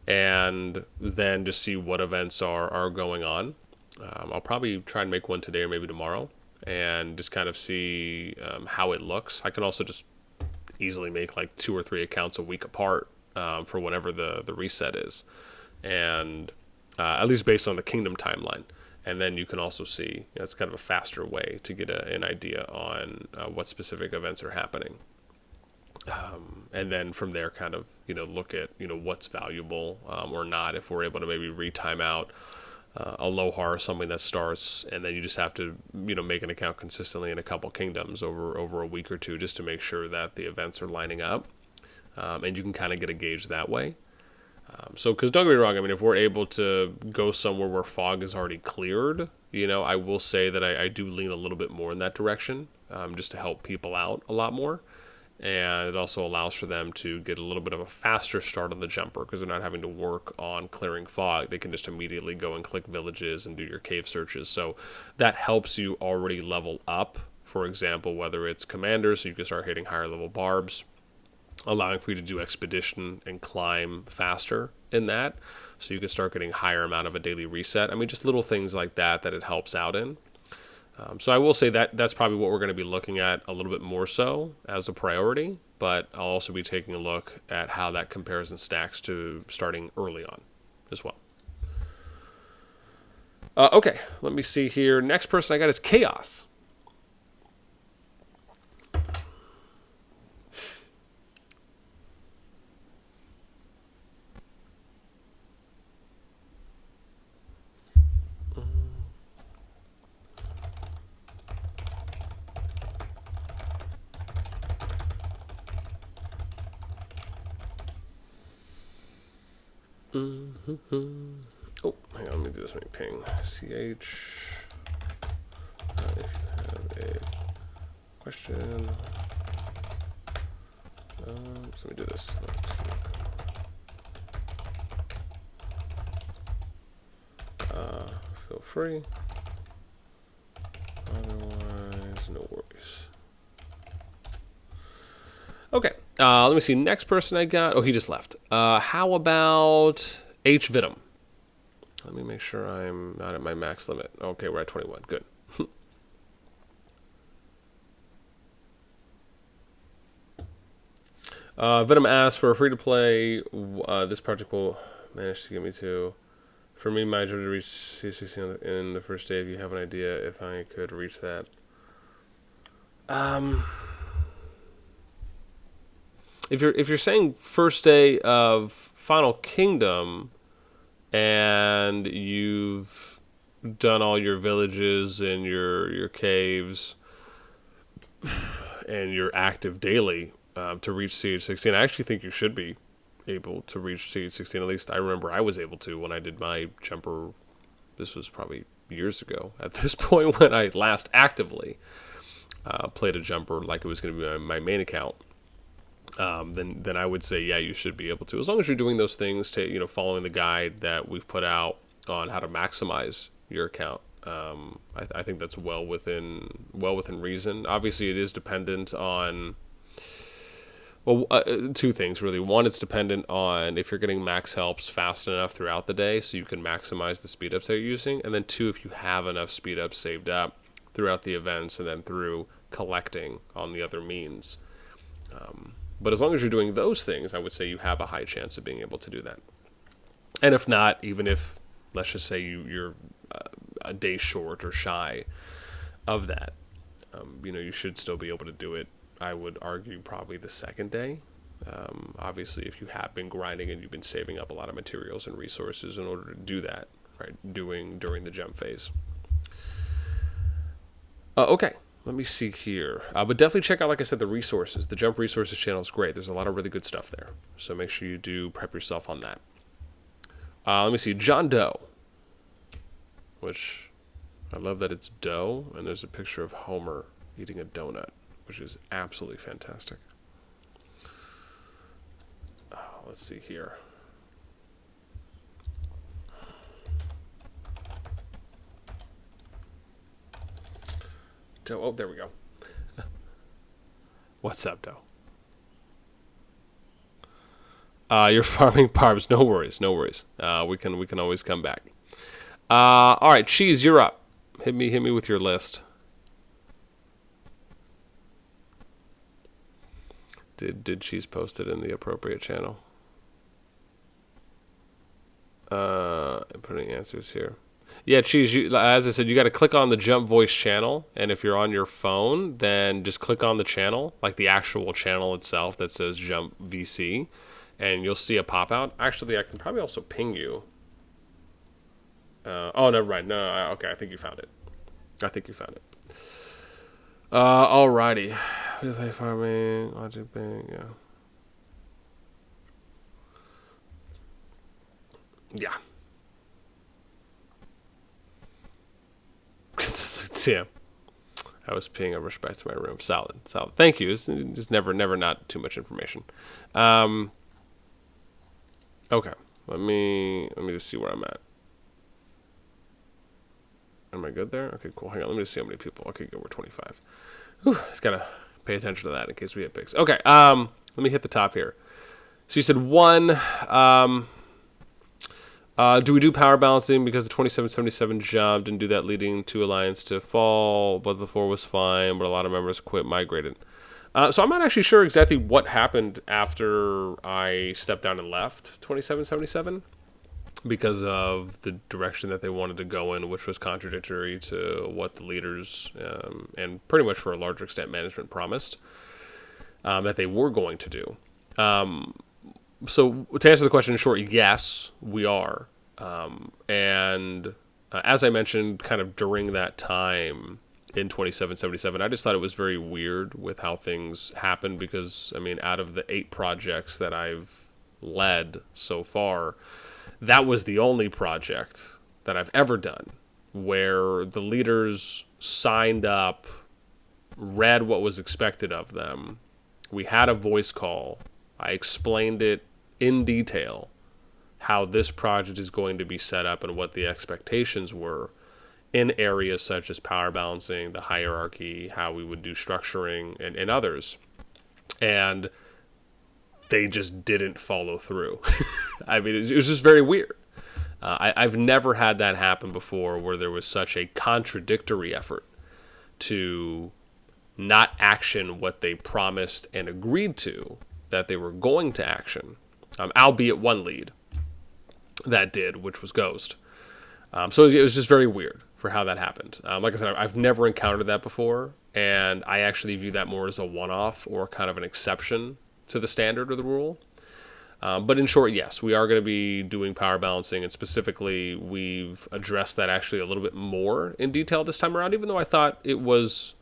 and then just see what events are going on. I'll probably try and make one today or maybe tomorrow and just kind of see how it looks. I can also just easily make like 2 or 3 accounts a week apart for whenever the reset is, and at least based on the kingdom timeline. And then you can also see, it's kind of a faster way to get an idea on what specific events are happening. And then from there kind of, look at, what's valuable or not, if we're able to maybe retime out a Lohar or something that starts, and then you just have to, make an account consistently in a couple kingdoms over a week or two just to make sure that the events are lining up. And you can kind of get a gauge that way. Because don't get me wrong, if we're able to go somewhere where fog is already cleared, I will say that I do lean a little bit more in that direction, just to help people out a lot more. And it also allows for them to get a little bit of a faster start on the jumper because they're not having to work on clearing fog. They can just immediately go and click villages and do your cave searches. So that helps you already level up, for example, whether it's commanders, so you can start hitting higher level barbs, allowing for you to do expedition and climb faster in that, so you can start getting higher amount of a daily reset. Just little things like that it helps out in. So I will say that's probably what we're going to be looking at a little bit more so as a priority, but I'll also be taking a look at how that compares and stacks to starting early on as well. Okay, let me see here. Next person I got is Chaos. Oh, hang on, let me do this. Let me ping ch. If you have a question, so let me do this. Feel free. Otherwise, no worries. Okay. Let me see. Next person I got. Oh, he just left. How about H Vitum? Let me make sure I'm not at my max limit. Okay, we're at 21. Good. Vitum asks for a free-to-play. This project will manage to get me to... For me, my job to reach C16 in the first day. If you have an idea if I could reach that. If you're saying first day of Final Kingdom, and you've done all your villages and your caves, and you're active daily to reach CH16, I actually think you should be able to reach CH16. At least I remember I was able to when I did my jumper. This was probably years ago at this point when I last actively played a jumper like it was going to be my main account. Then I would say, yeah, you should be able to, as long as you're doing those things to, following the guide that we've put out on how to maximize your account. I think that's well within reason. Obviously, it is dependent on, well, two things really. One, it's dependent on if you're getting max helps fast enough throughout the day so you can maximize the speed ups that you're using. And then two, if you have enough speed ups saved up throughout the events and then through collecting on the other means. But as long as you're doing those things, I would say you have a high chance of being able to do that. And if not, even if, let's just say you're a day short or shy of that, you should still be able to do it. I would argue probably the second day. Obviously, if you have been grinding and you've been saving up a lot of materials and resources in order to do that, right, during the jump phase. Okay. Let me see here. But definitely check out, like I said, the resources. The Jump Resources channel is great. There's a lot of really good stuff there. So make sure you do prep yourself on that. Let me see. John Doe. Which, I love that it's dough. And there's a picture of Homer eating a donut, which is absolutely fantastic. Let's see here. Doe. Oh, there we go. What's up, Doe? You're farming barbs. No worries, no worries. We can always come back. All right, Cheese, you're up. Hit me with your list. Did Cheese post it in the appropriate channel? I'm putting answers here. Yeah, Cheese, as I said, you got to click on the Jump Voice channel, and if you're on your phone, then just click on the channel, like the actual channel itself that says Jump VC, and you'll see a pop-out. Actually, I can probably also ping you. Oh, never mind. No, okay, I think you found it. Alrighty. Play farming, logic bang, yeah. Yeah. Yeah. I was peeing over back to my room. Solid. Thank you. It's just never not too much information. Okay. Let me just see where I'm at. Am I good there? Okay, cool. Hang on. Let me just see how many people. Okay, good. We're 25. Whew, just gotta pay attention to that in case we hit picks. Okay. Let me hit the top here. So you said 1. Do we do power balancing because the 2777 jumped and do that leading to Alliance to fall, but the 4 was fine, but a lot of members quit, migrated. So I'm not actually sure exactly what happened after I stepped down and left 2777 because of the direction that they wanted to go in, which was contradictory to what the leaders and pretty much for a larger extent management promised that they were going to do. So to answer the question in short, yes, we are. And as I mentioned, kind of during that time in 2777, I just thought it was very weird with how things happened because, I mean, out of the 8 projects that I've led so far, that was the only project that I've ever done where the leaders signed up, read what was expected of them. We had a voice call. I explained it in detail, how this project is going to be set up and what the expectations were in areas such as power balancing, the hierarchy, how we would do structuring, and others. And they just didn't follow through. I mean, it was just very weird. I've never had that happen before where there was such a contradictory effort to not action what they promised and agreed to that they were going to action, albeit one lead that did, which was Ghost. So it was just very weird for how that happened. Like I said, I've never encountered that before, and I actually view that more as a one-off or kind of an exception to the standard or the rule. But in short, yes, we are going to be doing power balancing, and specifically, we've addressed that actually a little bit more in detail this time around, even though I thought it was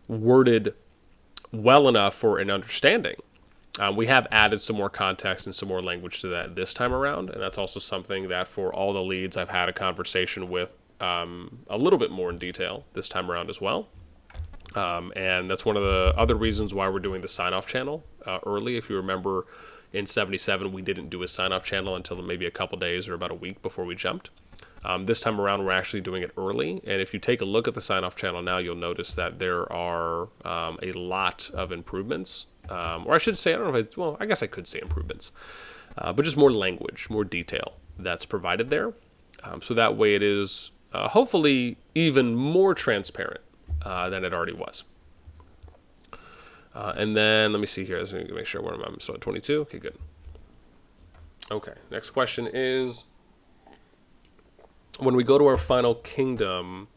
worded well enough for an understanding. We have added some more context and some more language to that this time around, and that's also something that for all the leads I've had a conversation with a little bit more in detail this time around as well. And that's one of the other reasons why we're doing the sign-off channel early. If you remember, in 77, we didn't do a sign-off channel until maybe a couple days or about a week before we jumped. This time around, we're actually doing it early. And if you take a look at the sign-off channel now, you'll notice that there are a lot of improvements. Or I should say, I don't know if well, I guess I could say improvements. But just more language, more detail that's provided there. So that way it is hopefully even more transparent than it already was. And then, let me see here. Let's make sure where I'm still at 22. Okay, good. Okay, next question is, when we go to our final kingdom,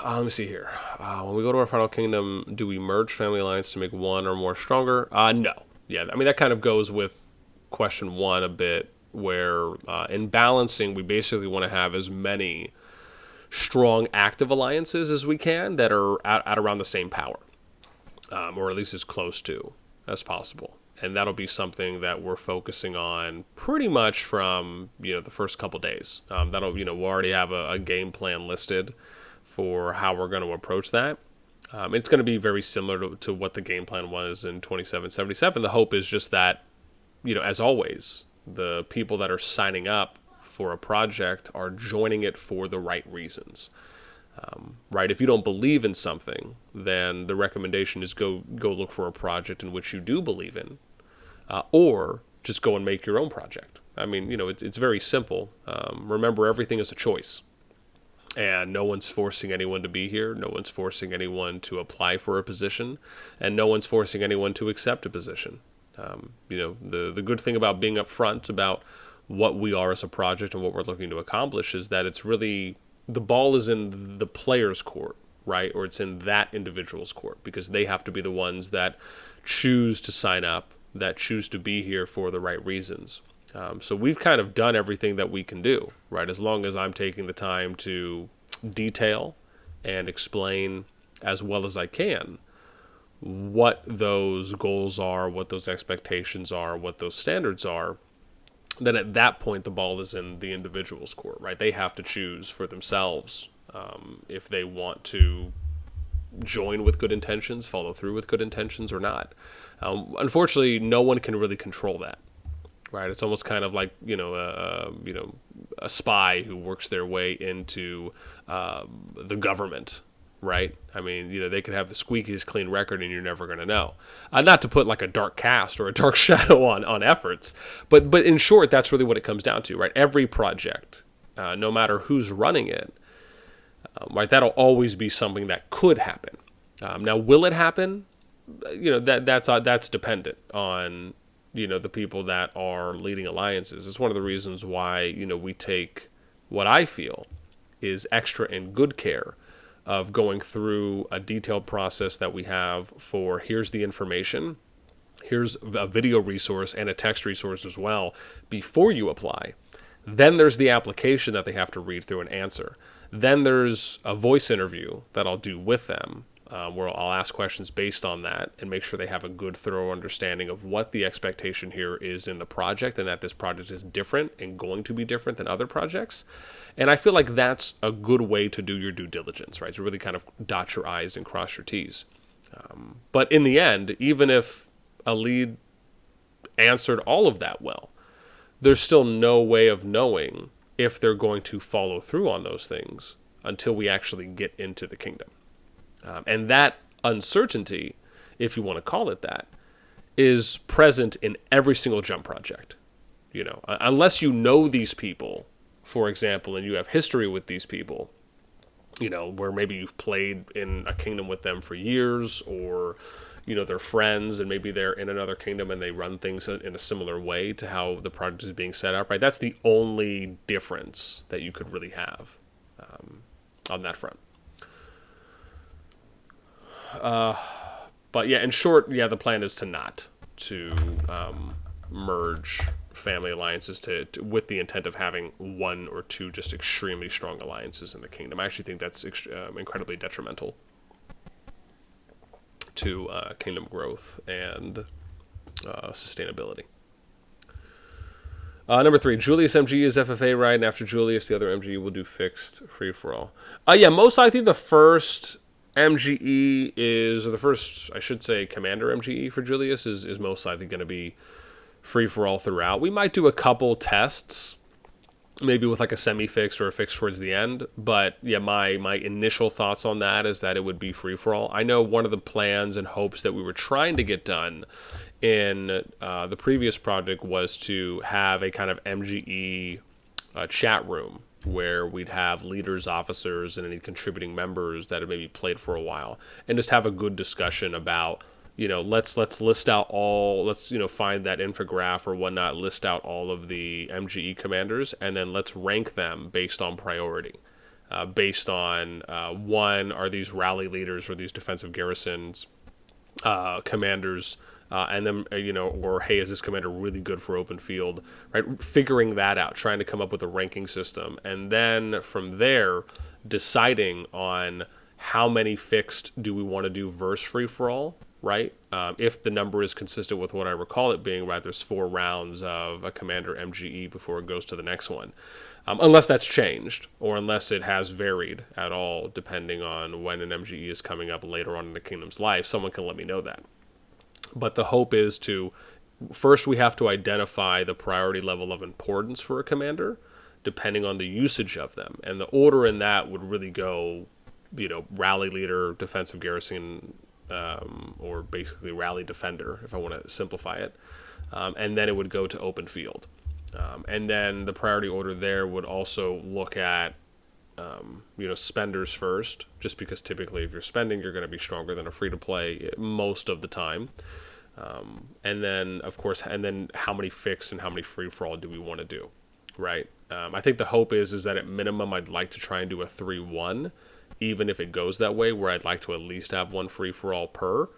let me see here. When we go to our final kingdom, do we merge family alliance to make one or more stronger? No. Yeah, I mean, that kind of goes with question one a bit, where in balancing, we basically want to have as many strong active alliances as we can that are at around the same power. Or at least as close to as possible. And that'll be something that we're focusing on pretty much from, the first couple days. That'll, we'll already have a game plan listed for how we're going to approach that. It's going to be very similar to what the game plan was in 2777. The hope is just that, as always, the people that are signing up for a project are joining it for the right reasons. Right? If you don't believe in something, then the recommendation is go look for a project in which you do believe in, or just go and make your own project. I mean, it's very simple. Remember, everything is a choice, and no one's forcing anyone to be here. No one's forcing anyone to apply for a position, and no one's forcing anyone to accept a position. The good thing about being upfront about what we are as a project and what we're looking to accomplish is that it's really, the ball is in the player's court, right? Or it's in that individual's court, because they have to be the ones that choose to sign up, that choose to be here for the right reasons. So we've kind of done everything that we can do, right? As long as I'm taking the time to detail and explain as well as I can what those goals are, what those expectations are, what those standards are, then at that point the ball is in the individual's court, right? They have to choose for themselves if they want to join with good intentions, follow through with good intentions, or not. Unfortunately, no one can really control that, right? It's almost kind of like a spy who works their way into the government, right? I mean, they could have the squeakiest clean record and you're never going to know. Not to put like a dark cast or a dark shadow on efforts, but in short, that's really what it comes down to, right? Every project, no matter who's running it, right, that'll always be something that could happen. Now, will it happen? That's dependent on, the people that are leading alliances. It's one of the reasons why, we take what I feel is extra and good care of going through a detailed process that we have for, here's the information, here's a video resource and a text resource as well before you apply. Then there's the application that they have to read through and answer. Then there's a voice interview that I'll do with them where I'll ask questions based on that and make sure they have a good, thorough understanding of what the expectation here is in the project, and that this project is different and going to be different than other projects. And I feel like that's a good way to do your due diligence, right? To really kind of dot your I's and cross your T's. But in the end, even if a lead answered all of that well, there's still no way of knowing if they're going to follow through on those things until we actually get into the kingdom. And that uncertainty, if you want to call it that, is present in every single jump project. Unless you know these people, for example, and you have history with these people, where maybe you've played in a kingdom with them for years, or they're friends and maybe they're in another kingdom and they run things in a similar way to how the project is being set up, right? That's the only difference that you could really have on that front. But yeah, in short, the plan is to not to merge family alliances with the intent of having one or two just extremely strong alliances in the kingdom. I actually think that's incredibly detrimental to kingdom growth and sustainability. Number 3, Julius MGE is FFA, right? And after Julius, the other MGE will do fixed free-for-all. Most likely the first MGE I should say, Commander MGE for Julius is most likely going to be free-for-all throughout. We might do a couple tests, maybe with like a semi-fixed or a fixed towards the end. But my initial thoughts on that is that it would be free-for-all. I know one of the plans and hopes that we were trying to get done in the previous project was to have a kind of MGE chat room where we'd have leaders, officers, and any contributing members that have maybe played for a while, and just have a good discussion about, let's list out find that infograph or whatnot, list out all of the MGE commanders, and then let's rank them based on priority. Based on, one, are these rally leaders or these defensive garrisons commanders, and then, or hey, is this commander really good for open field, right? Figuring that out, trying to come up with a ranking system, and then from there, deciding on how many fixed do we want to do versus free-for-all, right? If the number is consistent with what I recall it being, right, there's 4 rounds of a commander MGE before it goes to the next one. Unless that's changed, or unless it has varied at all, depending on when an MGE is coming up later on in the kingdom's life, someone can let me know that. But the hope is first we have to identify the priority level of importance for a commander, depending on the usage of them. And the order in that would really go, rally leader, defensive garrison, or basically rally defender, if I want to simplify it. And then it would go to open field. And then the priority order there would also look at, spenders first, just because typically if you're spending, you're going to be stronger than a free-to-play most of the time. And then, of course, how many fixed and how many free-for-all do we want to do, right? I think the hope is that at minimum, I'd like to try and do a 3-1, even if it goes that way, where I'd like to at least have one free-for-all per.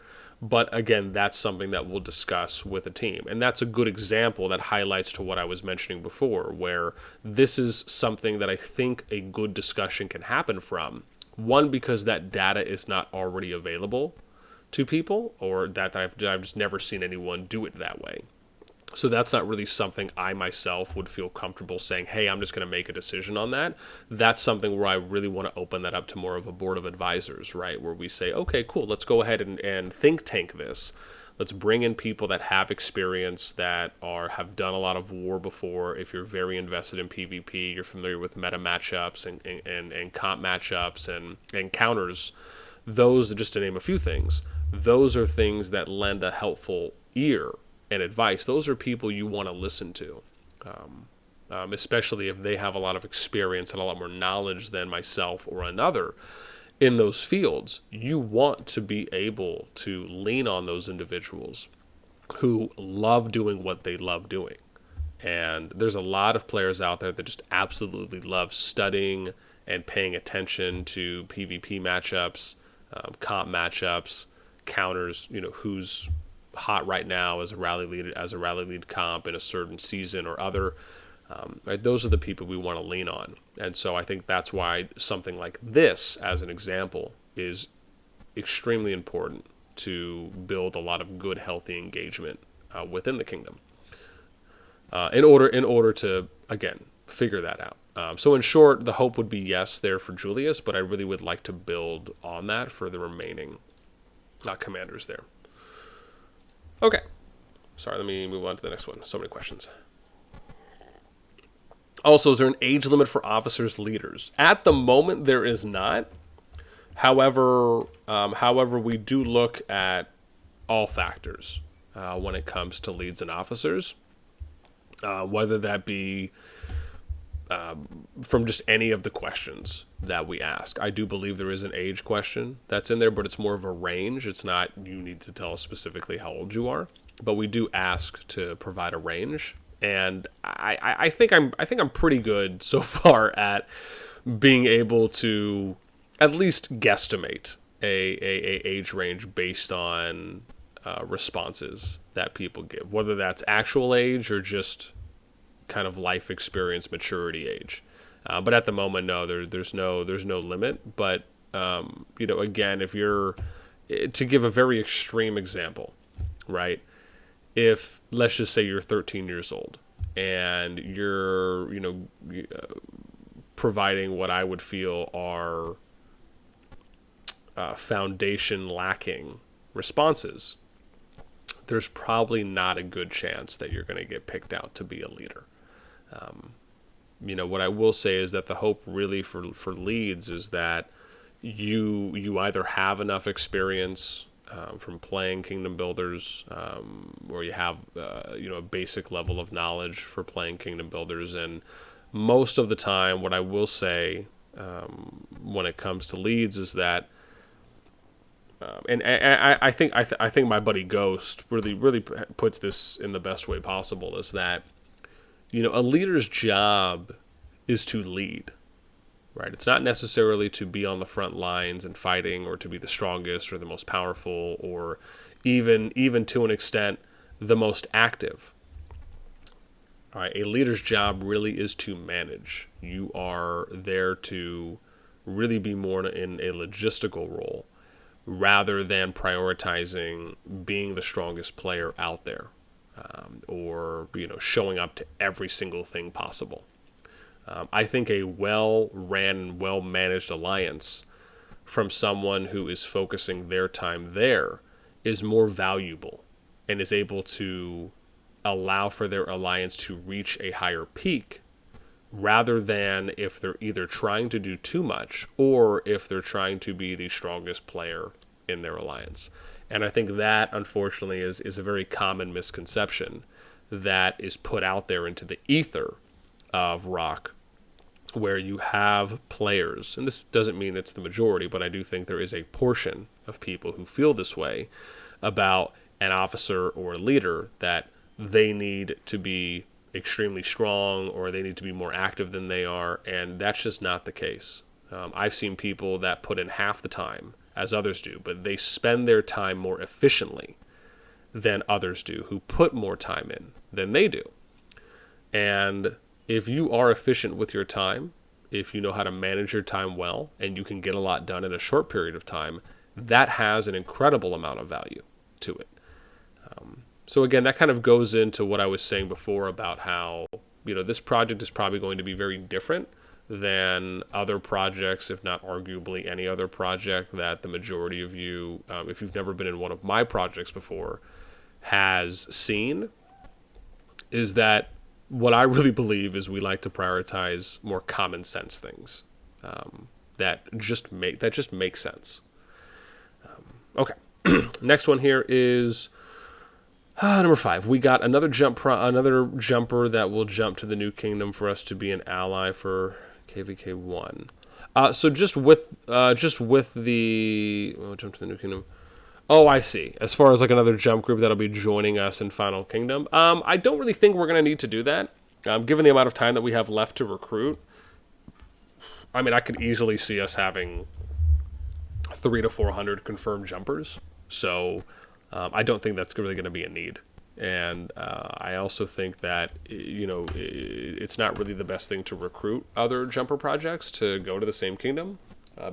But again, that's something that we'll discuss with a team. And that's a good example that highlights to what I was mentioning before, where this is something that I think a good discussion can happen from. One, because that data is not already available to people, or that I've just never seen anyone do it that way. So that's not really something I myself would feel comfortable saying, hey, I'm just going to make a decision on that. That's something where I really want to open that up to more of a board of advisors, right? Where we say, okay, cool, let's go ahead and think tank this. Let's bring in people that have experience, that have done a lot of war before. If you're very invested in PvP, you're familiar with meta matchups and comp matchups and counters. Those, just to name a few things, those are things that lend a helpful ear and advice. Those are people you want to listen to, especially if they have a lot of experience and a lot more knowledge than myself or another in those fields. You want to be able to lean on those individuals who love doing what they love doing. And there's a lot of players out there that just absolutely love studying and paying attention to PvP matchups, comp matchups, counters, who's hot right now as a rally lead comp in a certain season or other. Right? Those are the people we want to lean on. And so I think that's why something like this, as an example, is extremely important to build a lot of good, healthy engagement within the kingdom. In order to, again, figure that out. So in short, the hope would be yes there for Julius, but I really would like to build on that for the remaining commanders there. Okay. Sorry, let me move on to the next one. So many questions. Also, is there an age limit for officers leaders? At the moment, there is not. However, we do look at all factors when it comes to leads and officers, whether that be from just any of the questions that we ask. I do believe there is an age question that's in there, but it's more of a range. It's not you need to tell us specifically how old you are, but we do ask to provide a range. And I think I'm pretty good so far at being able to at least guesstimate a age range based on responses that people give, whether that's actual age or just kind of life experience, maturity age. But at the moment, no, there's no limit. But again, if you're to give a very extreme example, right? If let's just say you're 13 years old and you're providing what I would feel are foundation lacking responses, there's probably not a good chance that you're going to get picked out to be a leader. What I will say is that the hope really for leads is that you either have enough experience from playing Kingdom Builders, or you have a basic level of knowledge for playing Kingdom Builders, and most of the time, what I will say when it comes to leads is that, and I think my buddy Ghost really puts this in the best way possible, is that a leader's job is to lead. Right? It's not necessarily to be on the front lines and fighting, or to be the strongest or the most powerful, or even to an extent the most active. All right, a leader's job really is to manage. You are there to really be more in a logistical role rather than prioritizing being the strongest player out there, or showing up to every single thing possible. I think a well-ran and well-managed alliance from someone who is focusing their time there is more valuable and is able to allow for their alliance to reach a higher peak, rather than if they're either trying to do too much or if they're trying to be the strongest player in their alliance. And I think that, unfortunately, is a very common misconception that is put out there into the ether of RoK, where you have players, and this doesn't mean it's the majority, but I do think there is a portion of people who feel this way about an officer or a leader, that they need to be extremely strong or they need to be more active than they are, and that's just not the case. I've seen people that put in half the time as others do, but they spend their time more efficiently than others do who put more time in than they do. And if you are efficient with your time, if you know how to manage your time well, and you can get a lot done in a short period of time, that has an incredible amount of value to it. So again, that kind of goes into what I was saying before about how, this project is probably going to be very different than other projects, if not arguably any other project that the majority of you, if you've never been in one of my projects before, has seen, is that what I really believe is we like to prioritize more common sense things that just make sense. Okay, next one here is number 5. We got another jumper that will jump to the new kingdom for us to be an ally for KVK1. So just with the jump to the new kingdom. Oh, I see. As far as like another jump group that'll be joining us in Final Kingdom, I don't really think we're going to need to do that. Given the amount of time that we have left to recruit, I mean, I could easily see us having 300 to 400 confirmed jumpers. So I don't think that's really going to be a need. And I also think that, it's not really the best thing to recruit other jumper projects to go to the same kingdom,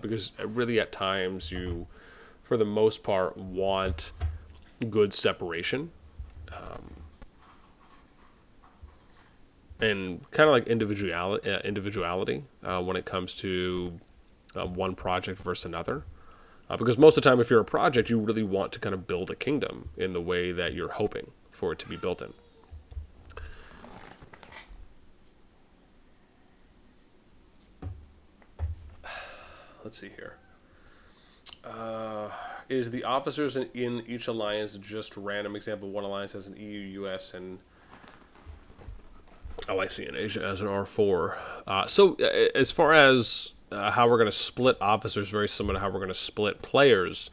because really at times you for the most part, want good separation. And kind of like individuality when it comes to one project versus another. Because most of the time, if you're a project, you really want to kind of build a kingdom in the way that you're hoping for it to be built in. Let's see here. Is the officers in each alliance just random? Example, one alliance has an EU, US, and I see in Asia as an R4. So as far as how we're going to split officers, very similar to how we're going to split players,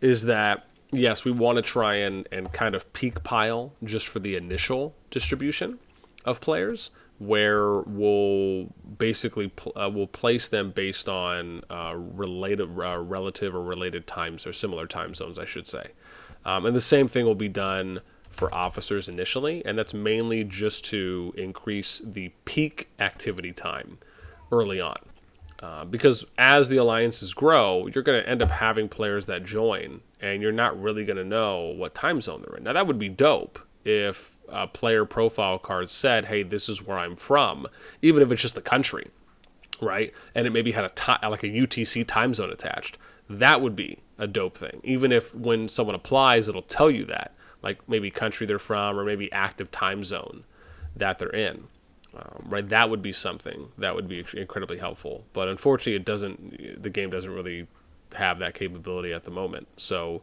is that, yes, we want to try and kind of peak pile just for the initial distribution of players, where we'll basically we'll place them based on relative or related times, or similar time zones, I should say. And the same thing will be done for officers initially, and that's mainly just to increase the peak activity time early on. Because as the alliances grow, you're going to end up having players that join, and you're not really going to know what time zone they're in. Now, that would be dope if a player profile card said, hey, this is where I'm from, even if it's just the country, right? And it maybe had like a UTC time zone attached. That would be a dope thing. Even if when someone applies, it'll tell you that, like maybe country they're from or maybe active time zone that they're in. Right, that would be something that would be incredibly helpful. But unfortunately, the game doesn't really have that capability at the moment. So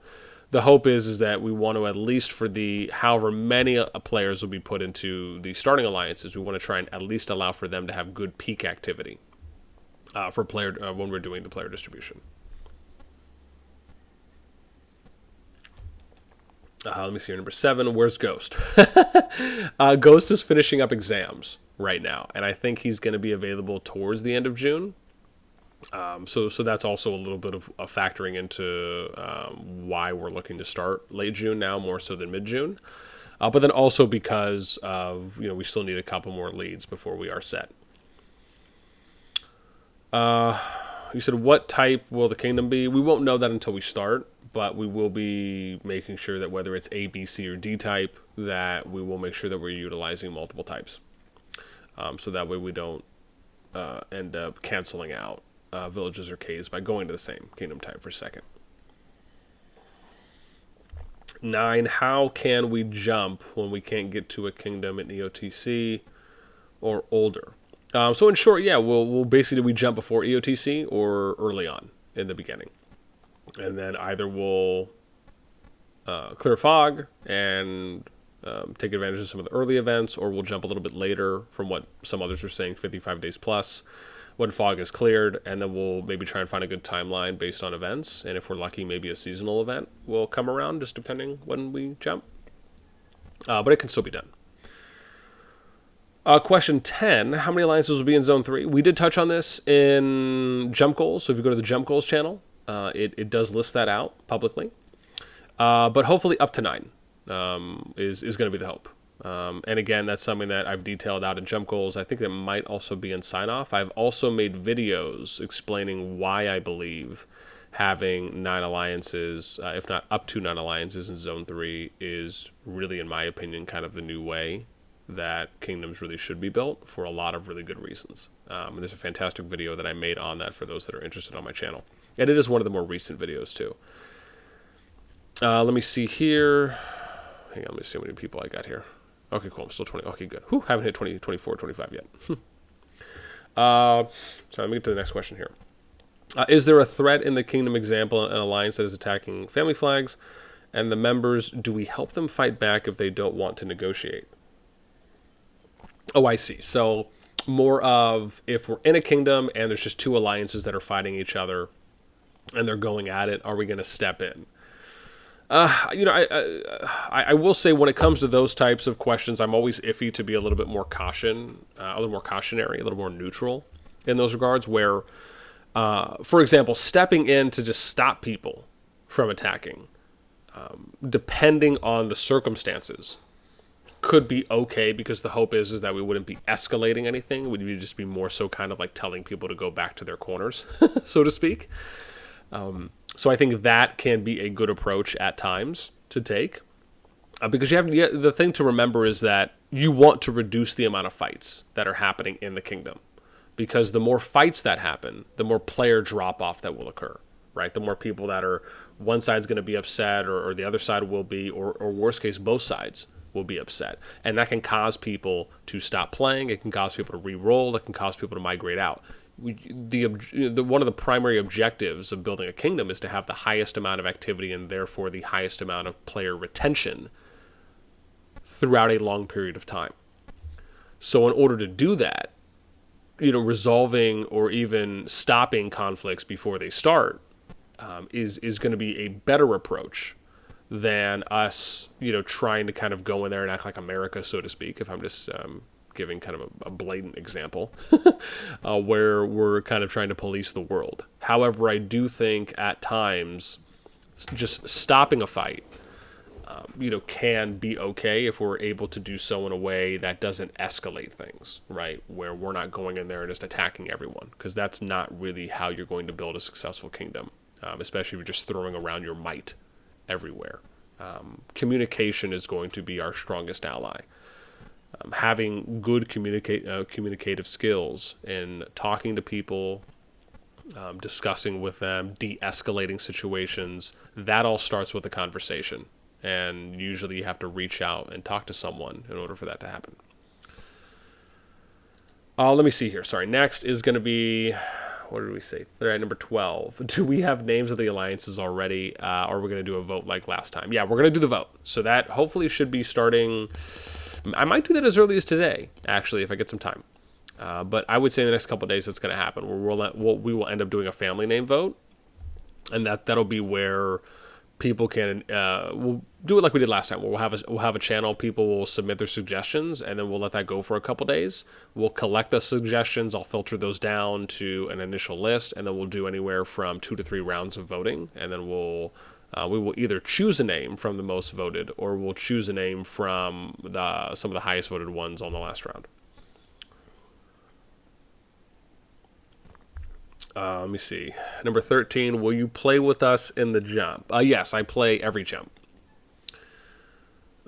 the hope is that we want to, at least for the however many players will be put into the starting alliances, we want to try and at least allow for them to have good peak activity for player when we're doing the player distribution. Let me see here. Number 7, where's Ghost? Ghost is finishing up exams right now, and I think he's going to be available towards the end of June. So that's also a little bit of factoring into why we're looking to start late June now, more so than mid-June. But then also because of, we still need a couple more leads before we are set. You said, what type will the kingdom be? We won't know that until we start, but we will be making sure that whether it's A, B, C, or D type, that we will make sure that we're utilizing multiple types. So that way we don't end up canceling out villages or caves by going to the same kingdom type for second. 9, how can we jump when we can't get to a kingdom in EOTC or older? So in short, yeah, we'll basically we jump before EOTC or early on in the beginning. And then either we'll clear fog and take advantage of some of the early events, or we'll jump a little bit later from what some others are saying, 55 days plus, when fog is cleared, and then we'll maybe try and find a good timeline based on events. And if we're lucky, maybe a seasonal event will come around, just depending when we jump. But it can still be done. Question 10, how many alliances will be in Zone 3? We did touch on this in Jump Goals, so if you go to the Jump Goals channel, it does list that out publicly. But hopefully up to 9 is going to be the hope. And again, that's something that I've detailed out in Jump Goals. I think that might also be in Sign Off. I've also made videos explaining why I believe having 9 alliances, if not up to 9 alliances in Zone 3, is really, in my opinion, kind of the new way that kingdoms really should be built, for a lot of really good reasons. And there's a fantastic video that I made on that for those that are interested on my channel. And it is one of the more recent videos, too. Let me see here. Hang on, let me see how many people I got here. Okay, cool. I'm still 20. Okay, good. Whew, haven't hit 20, 24, 25 yet. Sorry, let me get to the next question here. Is there a threat in the kingdom example, an alliance that is attacking family flags? And the members, do we help them fight back if they don't want to negotiate? Oh, I see. So more of, if we're in a kingdom and there's just 2 alliances that are fighting each other and they're going at it, are we going to step in? I will say, when it comes to those types of questions, I'm always iffy to be a little bit more cautionary, a little more neutral in those regards, where, for example, stepping in to just stop people from attacking, depending on the circumstances, could be okay, because the hope is that we wouldn't be escalating anything. We'd just be more so kind of like telling people to go back to their corners, so to speak. So I think that can be a good approach at times to take. Because the thing to remember is that you want to reduce the amount of fights that are happening in the kingdom. Because the more fights that happen, the more player drop-off that will occur, right? The more people that are, one side's going to be upset or the other side will be, or worst case, both sides will be upset. And that can cause people to stop playing. It can cause people to re-roll. It can cause people to migrate out. One of the primary objectives of building a kingdom is to have the highest amount of activity and therefore the highest amount of player retention throughout a long period of time. So in order to do that, resolving or even stopping conflicts before they start is going to be a better approach than us, trying to kind of go in there and act like America, so to speak, if I'm just giving kind of a blatant example, where we're kind of trying to police the world. However, I do think at times just stopping a fight, can be okay if we're able to do so in a way that doesn't escalate things, right? Where we're not going in there and just attacking everyone, because that's not really how you're going to build a successful kingdom, especially if you're just throwing around your might everywhere. Communication is going to be our strongest ally. Having good communicative skills in talking to people, discussing with them, de-escalating situations, that all starts with a conversation. And usually you have to reach out and talk to someone in order for that to happen. Let me see here. Sorry. Next is going to be, what did we say? Number 12. Do we have names of the alliances already? Or are we going to do a vote like last time? Yeah, we're going to do the vote. So that hopefully should be starting. I might do that as early as today, actually, if I get some time. But I would say in the next couple of days it's going to happen. Where we will end up doing a family name vote. And that'll be where people can, we'll do it like we did last time. We'll have a channel. People will submit their suggestions, and then we'll let that go for a couple days. We'll collect the suggestions. I'll filter those down to an initial list, and then we'll do anywhere from 2 to 3 rounds of voting, and then we will either choose a name from the most voted, or we'll choose a name from some of the highest voted ones on the last round. Let me see. Number 13, will you play with us in the jump? Yes, I play every jump.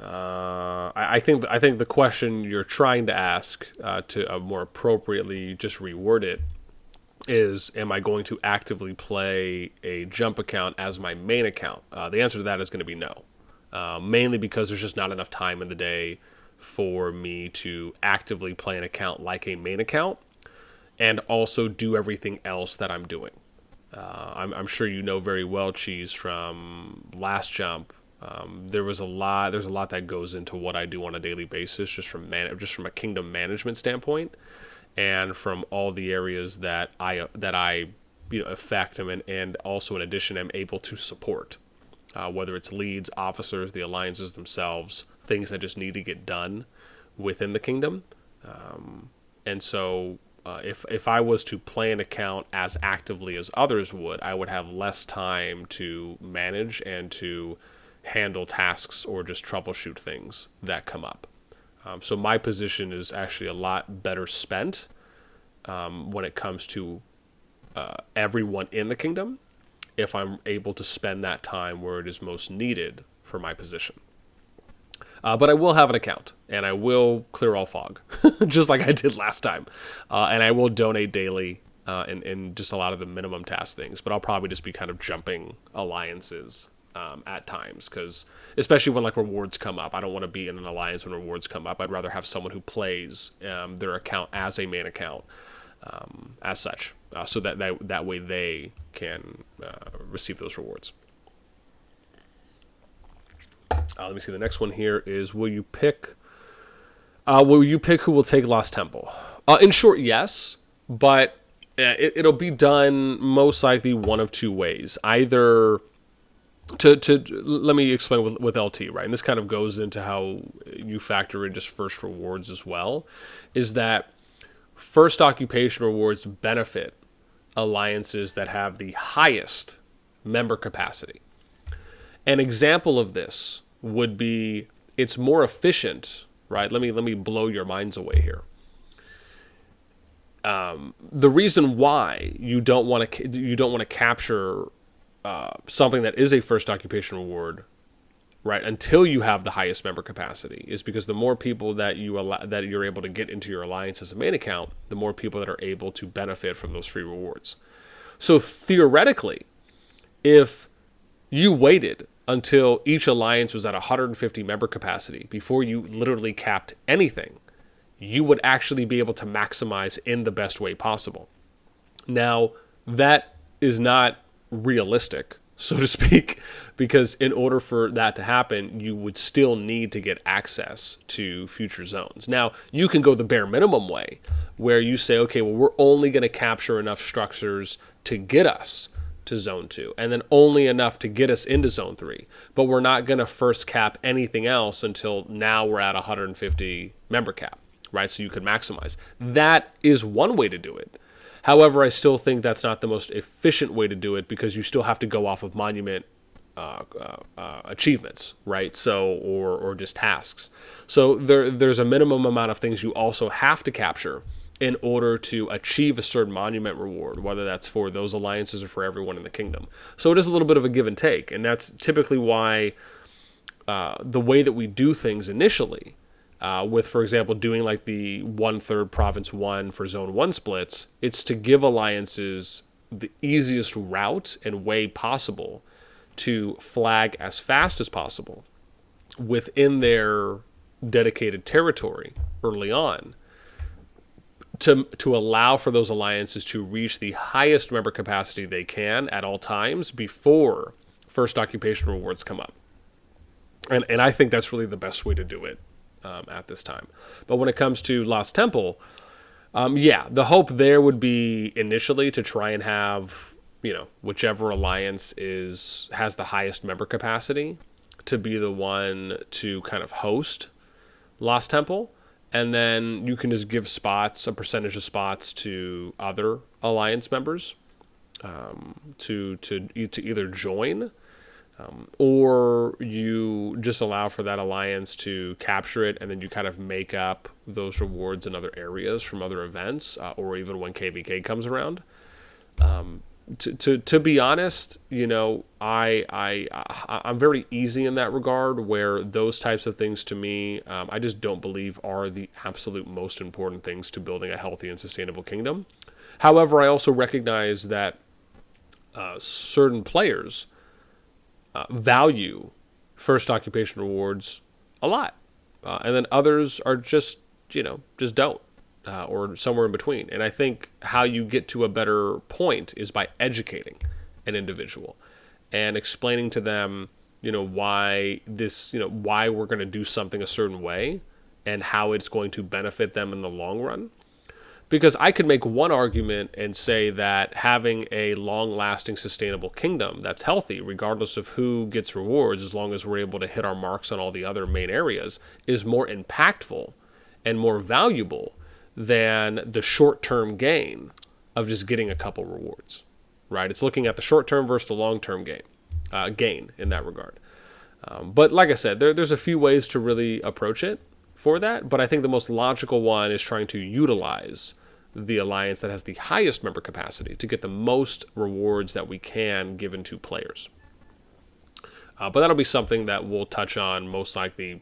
I think the question you're trying to ask, to more appropriately just reword it, is, am I going to actively play a jump account as my main account? The answer to that is going to be no. Mainly because there's just not enough time in the day for me to actively play an account like a main account, and also do everything else that I'm doing. I'm sure you know very well, Cheese, from last jump. There's a lot that goes into what I do on a daily basis, just from a kingdom management standpoint, and from all the areas that I affect and also in addition I'm able to support, whether it's leads, officers, the alliances themselves, things that just need to get done within the kingdom, and so. If I was to play an account as actively as others would, I would have less time to manage and to handle tasks or just troubleshoot things that come up. So my position is actually a lot better spent when it comes to everyone in the kingdom, if I'm able to spend that time where it is most needed for my position. But I will have an account, and I will clear all fog, just like I did last time. And I will donate daily in just a lot of the minimum task things. But I'll probably just be kind of jumping alliances at times, because especially when like rewards come up, I don't want to be in an alliance when rewards come up. I'd rather have someone who plays their account as a main account as such, so that way they can receive those rewards. Let me see. The next one here is: Will you pick who will take Lost Temple? In short, yes, but it'll be done most likely one of two ways. Either let me explain with LT, right? And this kind of goes into how you factor in just first rewards as well. Is that first occupation rewards benefit alliances that have the highest member capacity. An example of this would be, it's more efficient, right? Let me blow your minds away here. The reason why you don't want to capture something that is a first occupation reward, right, until you have the highest member capacity, is because the more people that you're able to get into your alliance as a main account, the more people that are able to benefit from those free rewards. So theoretically, if you waited until each alliance was at 150 member capacity before you literally capped anything, you would actually be able to maximize in the best way possible. Now, that is not realistic, so to speak, because in order for that to happen, you would still need to get access to future zones. Now, you can go the bare minimum way, where you say, okay, well, we're only going to capture enough structures to get us to zone 2, and then only enough to get us into zone 3, but we're not going to first cap anything else until now we're at 150 member cap, right? So you can maximize. That is one way to do it. However, I still think that's not the most efficient way to do it, because you still have to go off of monument achievements, right? So, or just tasks. So there's a minimum amount of things you also have to capture in order to achieve a certain monument reward, whether that's for those alliances or for everyone in the kingdom. So it is a little bit of a give and take, and that's typically why the way that we do things initially, with, for example, doing like the 1/3 Province 1 for Zone 1 splits, it's to give alliances the easiest route and way possible to flag as fast as possible within their dedicated territory early on, to allow for those alliances to reach the highest member capacity they can at all times before first occupation rewards come up. And I think that's really the best way to do it at this time. But when it comes to Lost Temple, the hope there would be initially to try and have, whichever alliance has the highest member capacity to be the one to kind of host Lost Temple. And then you can just give a percentage of spots to other alliance members to either join, or you just allow for that alliance to capture it, and then you kind of make up those rewards in other areas from other events, or even when KVK comes around. To be honest, I'm very easy in that regard, where those types of things to me, I just don't believe are the absolute most important things to building a healthy and sustainable kingdom. However, I also recognize that certain players value first occupation rewards a lot, and then others are just don't. Or somewhere in between. And I think how you get to a better point is by educating an individual and explaining to them, why we're going to do something a certain way and how it's going to benefit them in the long run. Because I could make one argument and say that having a long-lasting, sustainable kingdom that's healthy, regardless of who gets rewards, as long as we're able to hit our marks on all the other main areas, is more impactful and more valuable than the short-term gain of just getting a couple rewards, right? It's looking at the short-term versus the long-term gain in that regard. But like I said, there's a few ways to really approach it for that, but I think the most logical one is trying to utilize the alliance that has the highest member capacity to get the most rewards that we can given to players. But that'll be something that we'll touch on most likely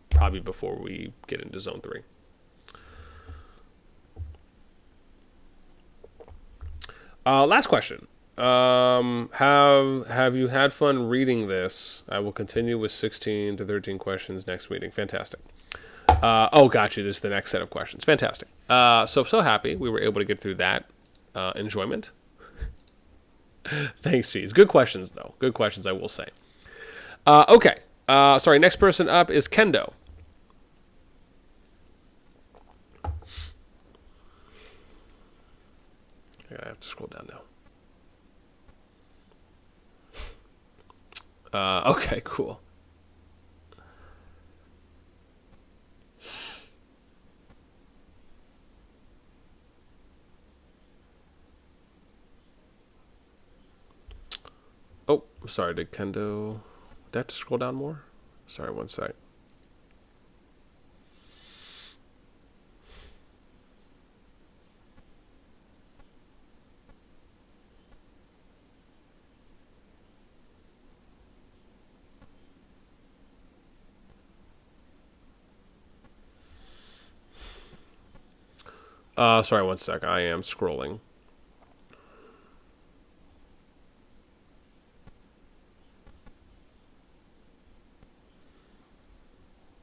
probably before we get into Zone 3. Last question. Have you had fun reading this? I will continue with 16 to 13 questions next meeting. Fantastic. Got you. This is the next set of questions. Fantastic. So happy we were able to get through that enjoyment. Thanks, Cheese. Good questions, though. Good questions, I will say. Okay. Sorry, next person up is Kendo. I have to scroll down now. Okay, cool. Oh, sorry, did Kendo... Did I have to scroll down more? Sorry, one sec. Sorry, one sec. I am scrolling.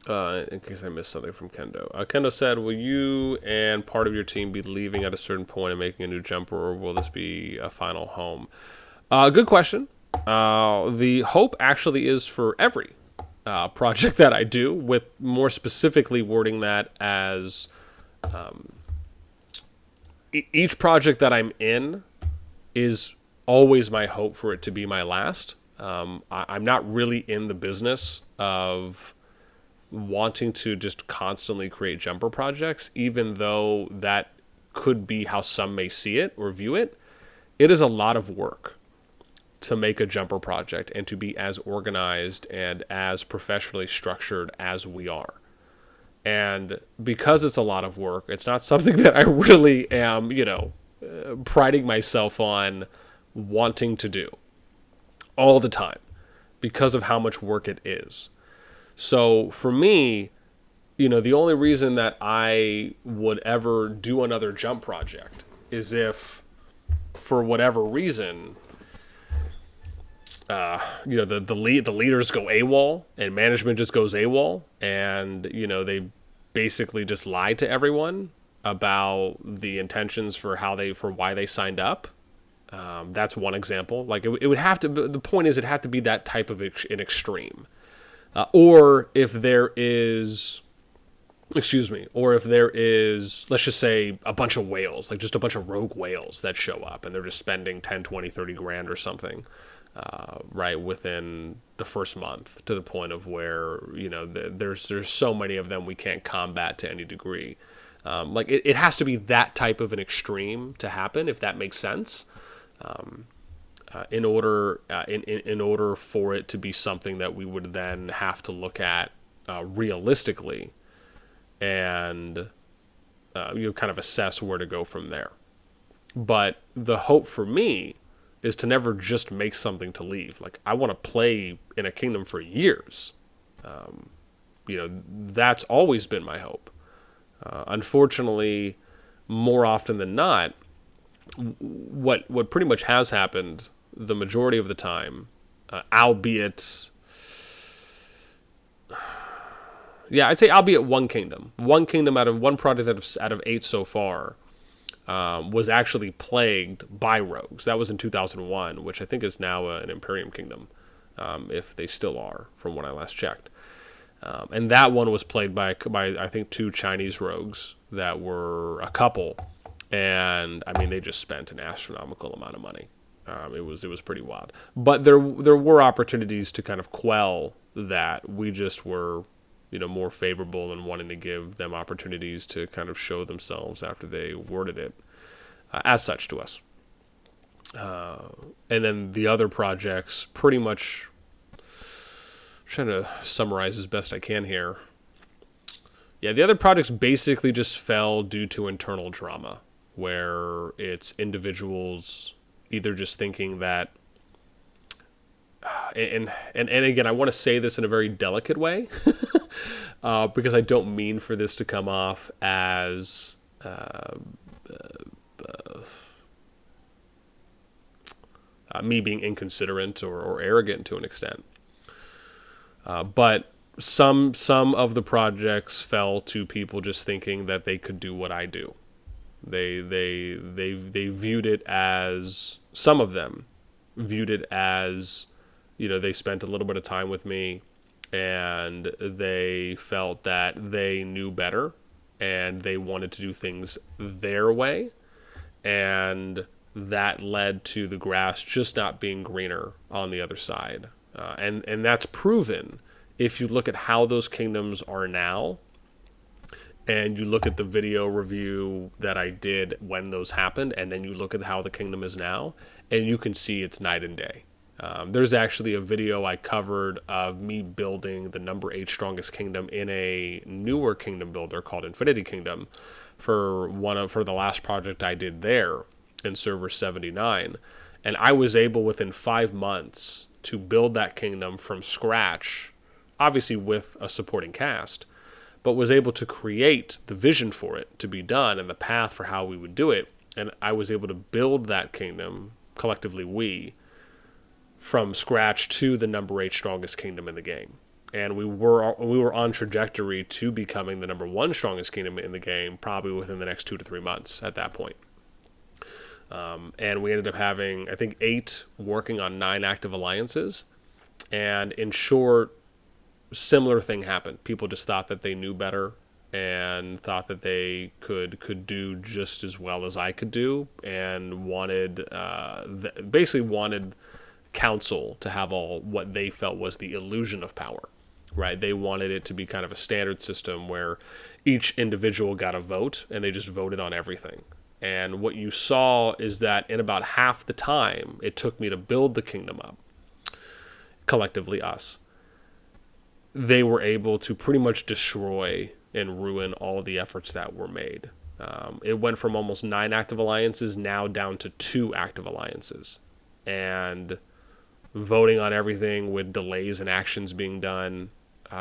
In case I missed something from Kendo. Kendo said, will you and part of your team be leaving at a certain point and making a new jumper, or will this be a final home? Good question. The hope actually is for every project that I do, with more specifically wording that as each project that I'm in is always my hope for it to be my last. I'm not really in the business of wanting to just constantly create jumper projects, even though that could be how some may see it or view it. It is a lot of work to make a jumper project and to be as organized and as professionally structured as we are. And because it's a lot of work, it's not something that I really am, priding myself on wanting to do all the time because of how much work it is. So for me, the only reason that I would ever do another jump project is if, for whatever reason, the leaders go AWOL and management just goes AWOL, and they basically just lie to everyone about the intentions for why they signed up. That's one example. Like it would have to. The point is, it had to be that type of an extreme. Or if there is, let's just say a bunch of whales, like just a bunch of rogue whales that show up and they're just spending 10, 20, 30 grand or something, right, within the first month, to the point of where, there's so many of them we can't combat to any degree. It has to be that type of an extreme to happen, if that makes sense. In order for it to be something that we would then have to look at realistically and kind of assess where to go from there. But the hope for me is to never just make something to leave. Like, I want to play in a kingdom for years. That's always been my hope. Unfortunately, more often than not, what pretty much has happened the majority of the time, albeit one kingdom out of one project out of 8 so far, was actually plagued by rogues. That was in 2001, which I think is now an Imperium kingdom, if they still are, from when I last checked. And that one was plagued by I think 2 Chinese rogues that were a couple, and I mean they just spent an astronomical amount of money. It was pretty wild. But there were opportunities to kind of quell that. We just were, more favorable in wanting to give them opportunities to kind of show themselves after they worded it as such to us. And then the other projects, pretty much, I'm trying to summarize as best I can here. Yeah, the other projects basically just fell due to internal drama, where it's individuals either just thinking that, and again, I want to say this in a very delicate way, because I don't mean for this to come off as me being inconsiderate or arrogant to an extent. But some of the projects fell to people just thinking that they could do what I do. They viewed it as, some of them viewed it as, they spent a little bit of time with me and they felt that they knew better and they wanted to do things their way, and that led to the grass just not being greener on the other side. And that's proven if you look at how those kingdoms are now, and you look at the video review that I did when those happened, and then you look at how the kingdom is now, and you can see it's night and day. There's actually a video I covered of me building the number 8 strongest kingdom in a newer kingdom builder called Infinity Kingdom for the last project I did there in server 79. And I was able within 5 months to build that kingdom from scratch, obviously with a supporting cast, but was able to create the vision for it to be done and the path for how we would do it. And I was able to build that kingdom, collectively we, from scratch to the number 8 strongest kingdom in the game. And we were on trajectory to becoming the number 1 strongest kingdom in the game, probably within the next 2 to 3 months at that point. And we ended up having, I think, 8 working on 9 active alliances. And in short, similar thing happened. People just thought that they knew better and thought that they could do just as well as I could do, and basically wanted council to have all what they felt was the illusion of power. Right? They wanted it to be kind of a standard system where each individual got a vote and they just voted on everything. And what you saw is that in about half the time it took me to build the kingdom up, collectively us, they were able to pretty much destroy and ruin all the efforts that were made. It went from almost 9 active alliances now down to 2 active alliances. And voting on everything with delays and actions being done.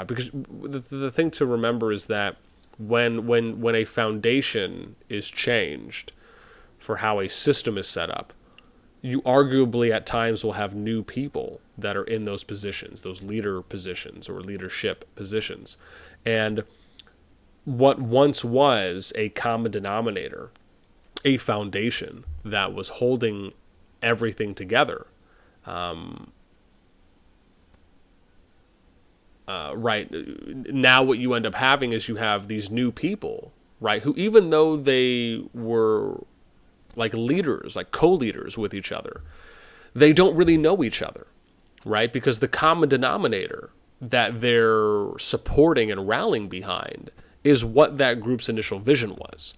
Because the thing to remember is that when a foundation is changed for how a system is set up, you arguably at times will have new people that are in those positions, those leader positions or leadership positions. And what once was a common denominator, a foundation that was holding everything together, right, now what you end up having is you have these new people, right, who even though they were like leaders, like co-leaders with each other, they don't really know each other, right, because the common denominator that they're supporting and rallying behind is what that group's initial vision was.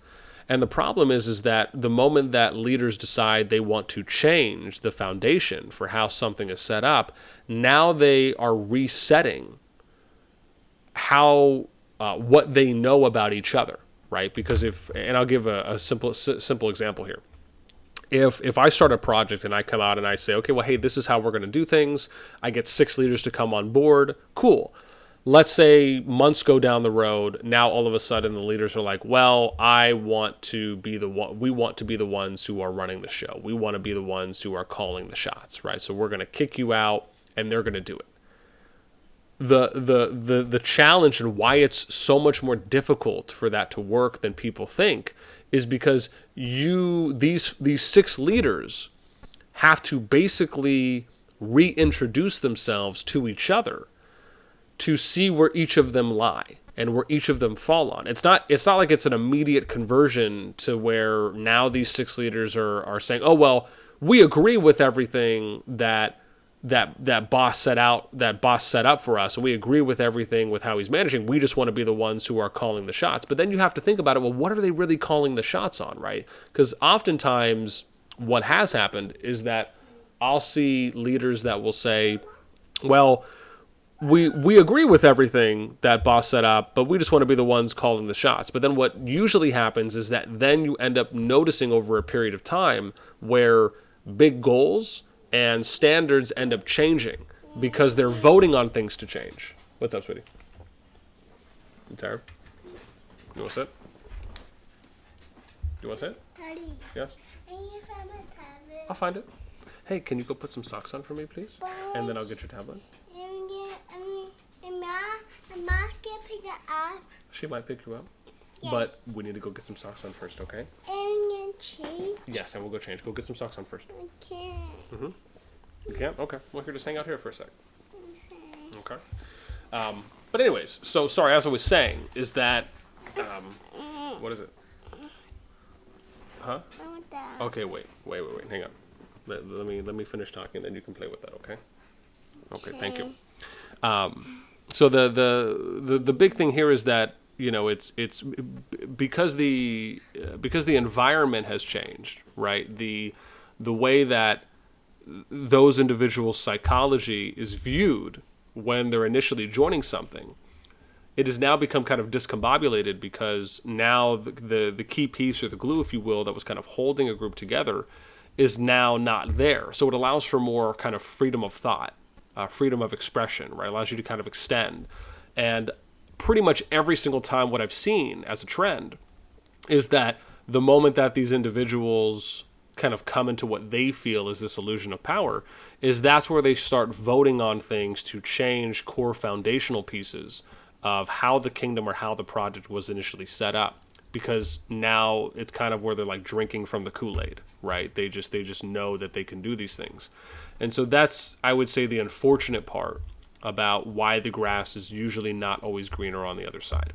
And the problem is that the moment that leaders decide they want to change the foundation for how something is set up, now they are resetting how what they know about each other, right? Because and I'll give a simple example here. If I start a project and I come out and I say, okay, well, hey, this is how we're going to do things. I get 6 leaders to come on board. Cool. Let's say months go down the road. Now all of a sudden the leaders are like, well, we want to be the ones who are running the show. We want to be the ones who are calling the shots, right? So we're going to kick you out and they're going to do it. The challenge and why it's so much more difficult for that to work than people think is because these 6 leaders have to basically reintroduce themselves to each other to see where each of them lie and where each of them fall on. It's not like it's an immediate conversion to where now these 6 leaders are saying, oh, well, we agree with everything that boss set up for us, and we agree with everything with how he's managing. We just want to be the ones who are calling the shots. But then you have to think about it. Well, what are they really calling the shots on, right? Because oftentimes what has happened is that I'll see leaders that will say, well, we agree with everything that boss set up, but we just want to be the ones calling the shots. But then what usually happens is that then you end up noticing over a period of time where big goals and standards end up changing because they're voting on things to change. What's up, sweetie? You tired? You want to sit? You want to sit? Daddy, Yes? can you find my tablet? I'll find it. Hey, can you go put some socks on for me, please? And then I'll get your tablet. And Mom's gonna pick it up. She might pick you up. Yeah. But we need to go get some socks on first, okay? And change. Yes, and we'll go change. Go get some socks on first. I can't. You can't? Okay. Well, here, just hang out here for a sec. Okay. But anyways, so sorry, as I was saying, is that, what is it? Huh? I want that. Okay, wait, hang on. Let me finish talking, then you can play with that, okay? Okay, thank you. So the big thing here is that, you know, it's because the environment has changed, right? The way that those individuals' psychology is viewed when they're initially joining something, it has now become kind of discombobulated because now the key piece or the glue, if you will, that was kind of holding a group together is now not there. So it allows for more kind of freedom of thought, freedom of expression, right? It allows you to kind of extend. And pretty much every single time what I've seen as a trend is that the moment that these individuals kind of come into what they feel is this illusion of power, is that's where they start voting on things to change core foundational pieces of how the kingdom or how the project was initially set up. Because now it's kind of where they're like drinking from the Kool-Aid, right? They just know that they can do these things. And so that's, I would say, the unfortunate part about why the grass is usually not always greener on the other side.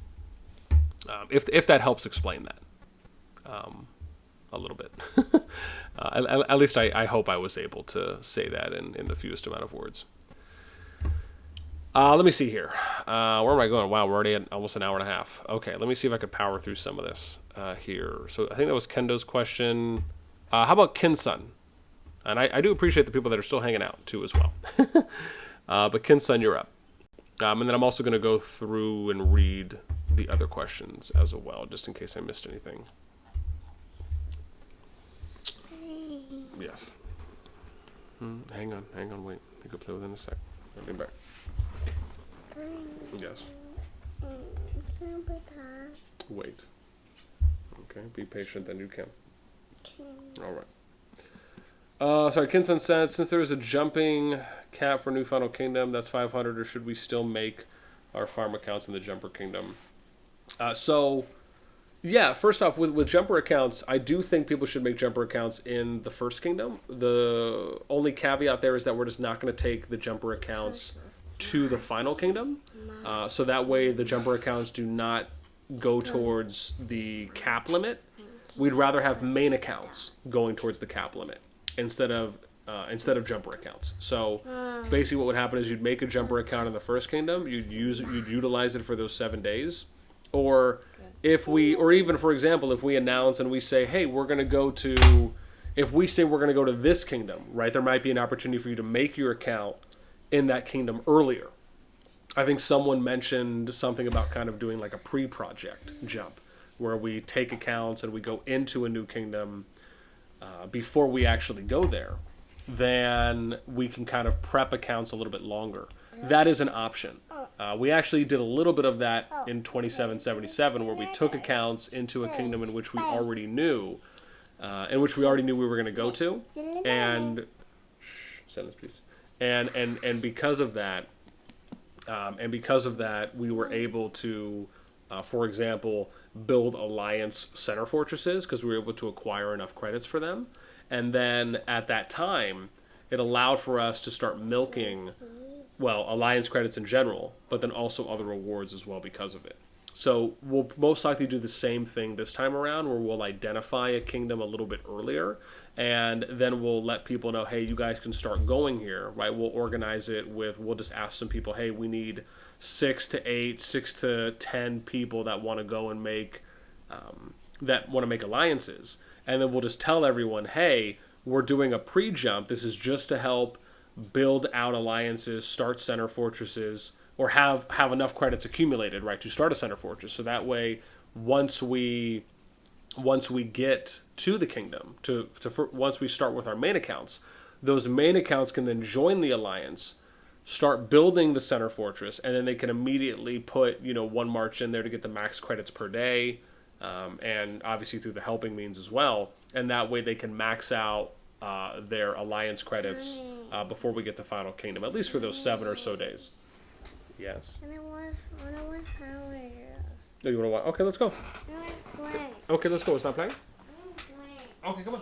If that helps explain that a little bit. At least I hope I was able to say that in the fewest amount of words. Let me see here. Where am I going? Wow, we're already at almost an hour and a half. Okay, let me see if I could power through some of this here. So I think that was Kendo's question. How about Kinsun? And I do appreciate the people that are still hanging out, too, as well. But Kinsun, you're up. And then I'm also going to go through and read the other questions as well, just in case I missed anything. Yes. Hang on, wait. You can play with it in a sec. I'll be back. Yes. Wait. Okay, be patient, then you can. All right. Sorry, Kinson said, since there is a jumping cap for New Final Kingdom, that's 500, or should we still make our farm accounts in the Jumper Kingdom? Yeah, first off, with Jumper accounts, I do think people should make Jumper accounts in the First Kingdom. The only caveat there is that we're just not going to take the Jumper accounts to the Final Kingdom. So that way the Jumper accounts do not go towards the cap limit. We'd rather have main accounts going towards the cap limit instead of Jumper accounts. So basically what would happen is you'd make a Jumper account in the First Kingdom, you'd utilize it for those 7 days. Or even for example, if we announce and we say, hey, if we say we're going to go to this kingdom, right, there might be an opportunity for you to make your account in that kingdom earlier. I think someone mentioned something about kind of doing like a pre-project jump where we take accounts and we go into a new kingdom before we actually go there. Then we can kind of prep accounts a little bit longer. That is an option. We actually did a little bit of that in 2777 where we took accounts into a kingdom in which we already knew we were going to go to. And silence, please. And because of that, we were able to, for example, build alliance center fortresses because we were able to acquire enough credits for them. And then at that time, it allowed for us to start milking, well, alliance credits in general, but then also other rewards as well because of it. So we'll most likely do the same thing this time around where we'll identify a kingdom a little bit earlier and then we'll let people know, hey, you guys can start going here, right? We'll organize it we'll just ask some people, hey, we need 6 to 8, 6 to 10 people that want to go and make alliances. And then we'll just tell everyone, hey, we're doing a pre-jump. This is just to help build out alliances, start center fortresses, or have enough credits accumulated, right, to start a center fortress. So that way, once we get to the kingdom, once we start with our main accounts, those main accounts can then join the alliance, start building the center fortress, and then they can immediately put, one march in there to get the max credits per day, and obviously through the helping means as well. And that way they can max out their alliance credits before we get to Final Kingdom, at least for those 7 or so days. Yes. And I want power. No, you want to watch? Okay, let's go. Play. Okay, let's go. It's not playing? Okay, come on.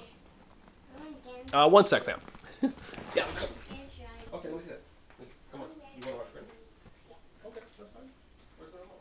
I want 1 sec, fam. Yeah, let's go. again. Okay, let me see that. Come on. You want to watch Grin? Okay, that's fine. Where's the remote?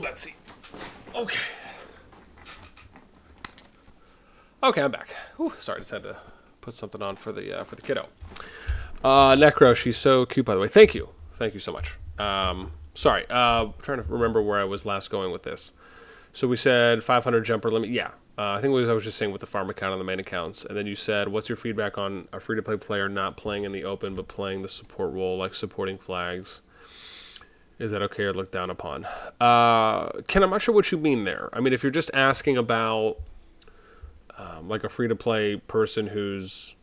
Betsy. Okay. Okay, I'm back. Whew, sorry, just had to put something on for the kiddo. Necro, she's so cute, by the way. Thank you so much. Sorry, trying to remember where I was last going with this. So we said 500 jumper limit. Yeah, I think I was just saying with the farm account and the main accounts. And then you said, what's your feedback on a free-to-play player not playing in the open but playing the support role, like supporting flags? Is that okay or looked down upon? Ken, I'm not sure what you mean there. I mean, if you're just asking about like a free-to-play person who's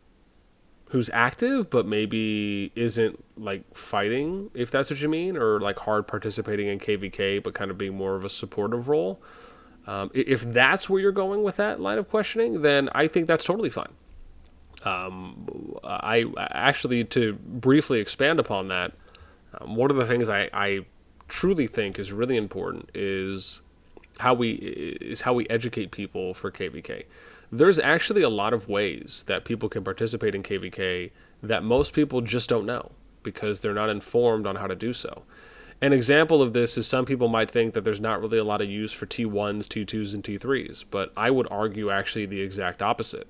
active but maybe isn't like fighting, if that's what you mean, or like hard participating in KVK but kind of being more of a supportive role. If that's where you're going with that line of questioning, then I think that's totally fine. I actually, to briefly expand upon that, one of the things I truly think is really important is how we educate people for KVK. There's actually a lot of ways that people can participate in KVK that most people just don't know because they're not informed on how to do so. An example of this is some people might think that there's not really a lot of use for T1s, T2s, and T3s, but I would argue actually the exact opposite.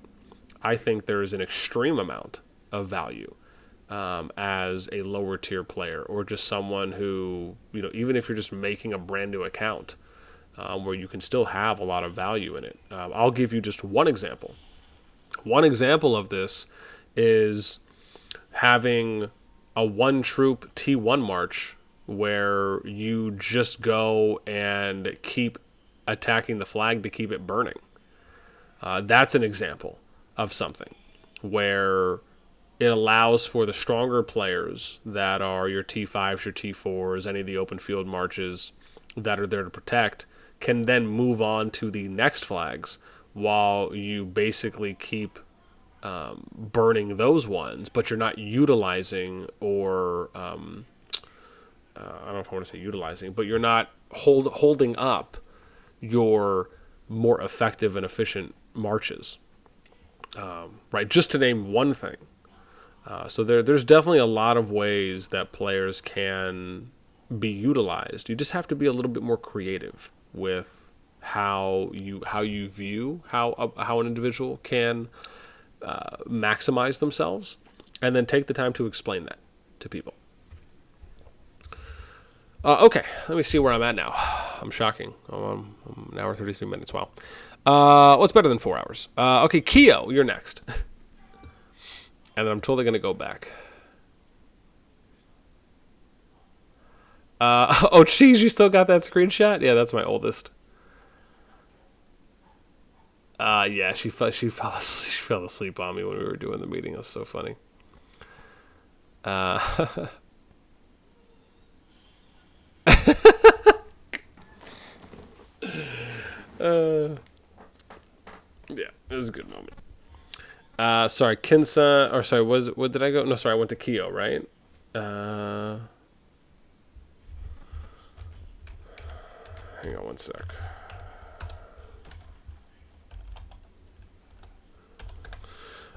I think there is an extreme amount of value as a lower tier player or just someone who, even if you're just making a brand new account, where you can still have a lot of value in it. I'll give you just one example. One example of this is having a one-troop T1 march where you just go and keep attacking the flag to keep it burning. That's an example of something where it allows for the stronger players that are your T5s, your T4s, any of the open field marches that are there to protect, can then move on to the next flags while you basically keep burning those ones, but you're not utilizing or I don't know if I want to say utilizing, but you're not holding up your more effective and efficient marches. Right, just to name one thing. So there's definitely a lot of ways that players can be utilized. You just have to be a little bit more creative with how you view how an individual can maximize themselves, and then take the time to explain that to people. Okay, let me see where I'm at now. I'm shocking. I'm an hour 33 minutes. Wow. What's better than 4 hours? Okay, Keo, you're next. And then I'm totally gonna go back. Oh, geez, you still got that screenshot? Yeah, that's my oldest. Yeah, she fell asleep on me when we were doing the meeting. It was so funny. Yeah, it was a good moment. Sorry, Kinsa, or sorry, what did I go? No, sorry, I went to Keo, right? Hang on one sec.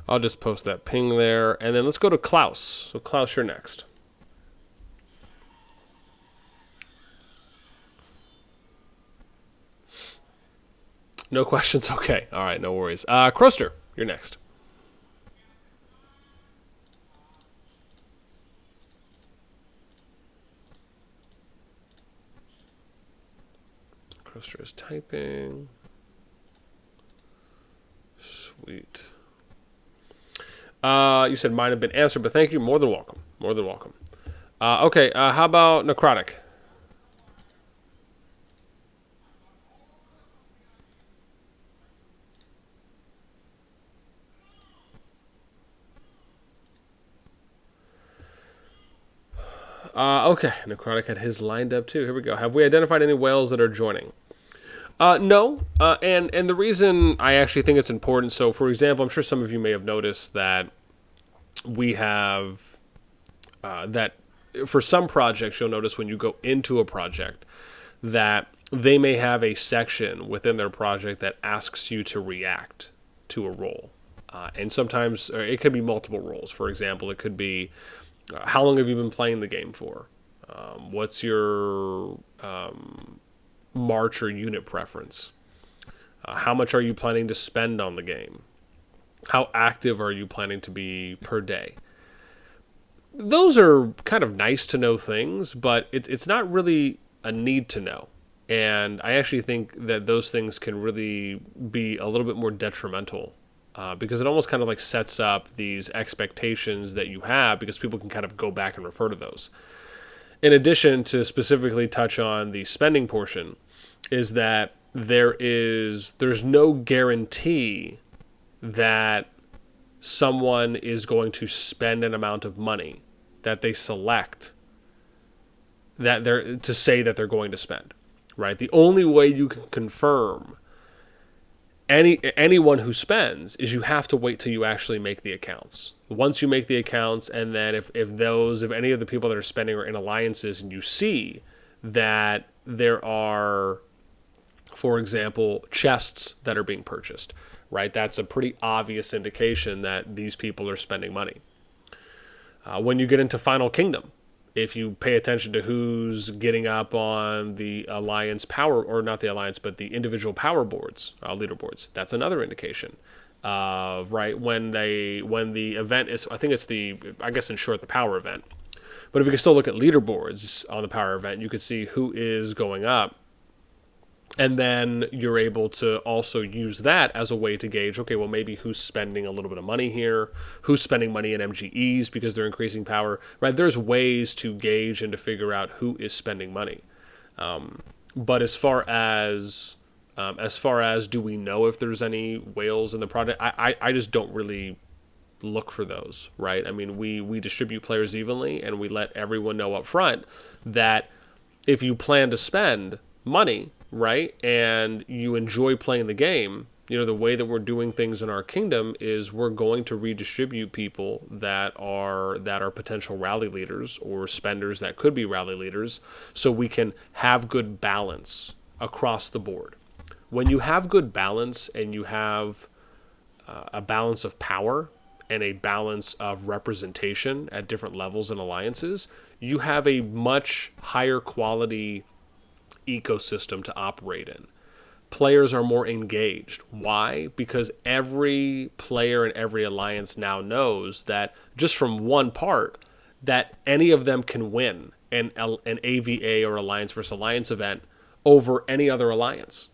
I'll just post that ping there, and then let's go to Klaus. So Klaus, you're next. No questions? Okay. All right, no worries. Kroster, you're next. Kroster is typing. Sweet. You said mine have been answered, but thank you. More than welcome. More than welcome. Okay, how about Necrotic? Okay, Necrotic had his lined up too. Here we go. Have we identified any whales that are joining? No, and the reason I actually think it's important, so for example, I'm sure some of you may have noticed that we have, that for some projects, you'll notice when you go into a project that they may have a section within their project that asks you to react to a role. And sometimes it could be multiple roles. For example, it could be, how long have you been playing the game for? What's your march or unit preference? How much are you planning to spend on the game? How active are you planning to be per day? Those are kind of nice to know things, but it's not really a need to know. And I actually think that those things can really be a little bit more detrimental because it almost kind of like sets up these expectations that you have because people can kind of go back and refer to those. In addition to specifically touch on the spending portion, is that there's no guarantee that someone is going to spend an amount of money that they select that they're to say that they're going to spend, right? The only way you can confirm anyone who spends is you have to wait till you actually make the accounts. Once you make the accounts, and then if any of the people that are spending are in alliances, and you see that there are, for example, chests that are being purchased, right? That's a pretty obvious indication that these people are spending money. When you get into Final Kingdom, if you pay attention to who's getting up on the alliance power, or not the alliance, but the individual power boards, leaderboards, that's another indication of, right, when the event is, I think it's I guess in short, the power event. But if you can still look at leaderboards on the power event, you could see who is going up. And then you're able to also use that as a way to gauge, okay, well, maybe who's spending a little bit of money here, who's spending money in MGEs because they're increasing power, right? There's ways to gauge and to figure out who is spending money. But as far as do we know if there's any whales in the product, I just don't really look for those, right? I mean, we distribute players evenly, and we let everyone know up front that if you plan to spend money, right, and you enjoy playing the game, the way that we're doing things in our kingdom is we're going to redistribute people that are potential rally leaders or spenders that could be rally leaders, so we can have good balance across the board. When you have good balance and you have a balance of power and a balance of representation at different levels and alliances, you have a much higher quality ecosystem to operate in. Players are more engaged. Why? Because every player in every alliance now knows that just from one part, that any of them can win an AVA or Alliance versus Alliance event over any other alliance.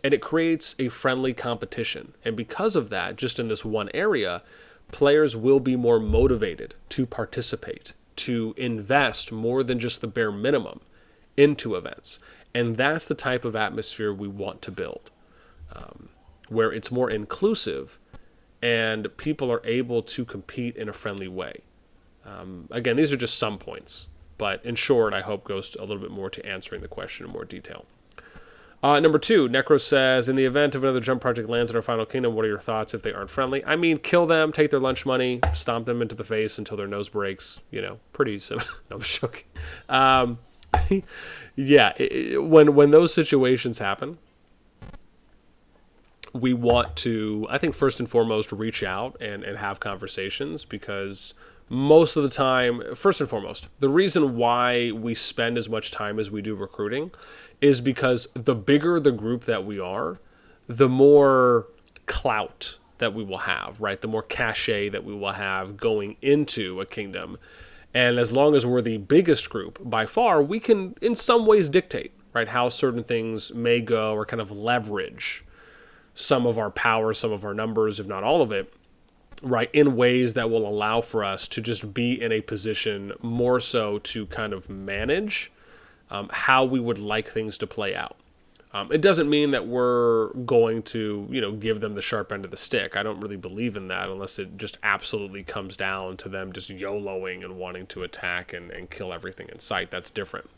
And it creates a friendly competition. And because of that, just in this one area, players will be more motivated to participate, to invest more than just the bare minimum into events. And that's the type of atmosphere we want to build, where it's more inclusive and people are able to compete in a friendly way. Again, these are just some points, but in short, I hope goes a little bit more to answering the question in more detail. Number 2, Necro says, in the event of another jump project lands in our Final Kingdom, what are your thoughts if they aren't friendly? I mean, kill them, take their lunch money, stomp them into the face until their nose breaks. Pretty simple. No, I'm joking. Yeah, when those situations happen, we want to, I think, first and foremost, reach out and have conversations, because most of the time, first and foremost, the reason why we spend as much time as we do recruiting is because the bigger the group that we are, the more clout that we will have, right? The more cachet that we will have going into a kingdom. And as long as we're the biggest group by far, we can in some ways dictate, right, how certain things may go, or kind of leverage some of our power, some of our numbers, if not all of it, right, in ways that will allow for us to just be in a position more so to kind of manage how we would like things to play out. It doesn't mean that we're going to, give them the sharp end of the stick. I don't really believe in that unless it just absolutely comes down to them just YOLOing and wanting to attack and kill everything in sight. That's different.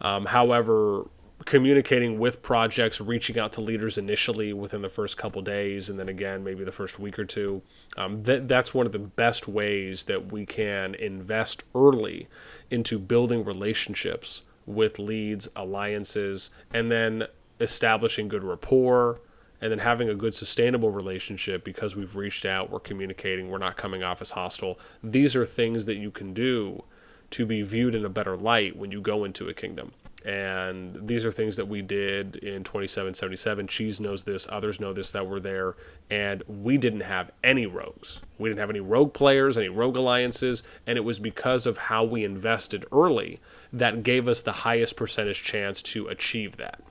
However, communicating with projects, reaching out to leaders initially within the first couple days, and then again, maybe the first week or two, that's one of the best ways that we can invest early into building relationships with leads, alliances, and then establishing good rapport, and then having a good sustainable relationship because we've reached out, we're communicating, we're not coming off as hostile. These are things that you can do to be viewed in a better light when you go into a kingdom. And these are things that we did in 2777. Cheese knows this, others know this that were there, and we didn't have any rogues. We didn't have any rogue players, any rogue alliances, and it was because of how we invested early that gave us the highest percentage chance to achieve that.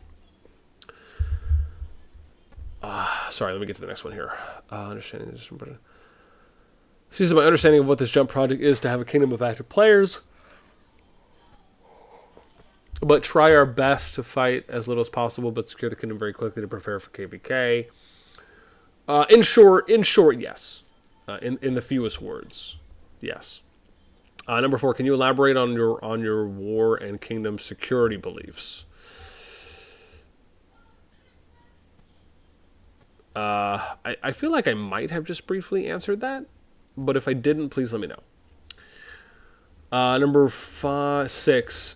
Sorry, let me get to the next one here. Understanding this. This is my understanding of what this jump project is to have a kingdom of active players, but try our best to fight as little as possible, but secure the kingdom very quickly to prepare for KVK. In short, yes. In the fewest words, yes. Number 4, can you elaborate on your war and kingdom security beliefs? I feel like I might have just briefly answered that, but if I didn't, please let me know. Number 6.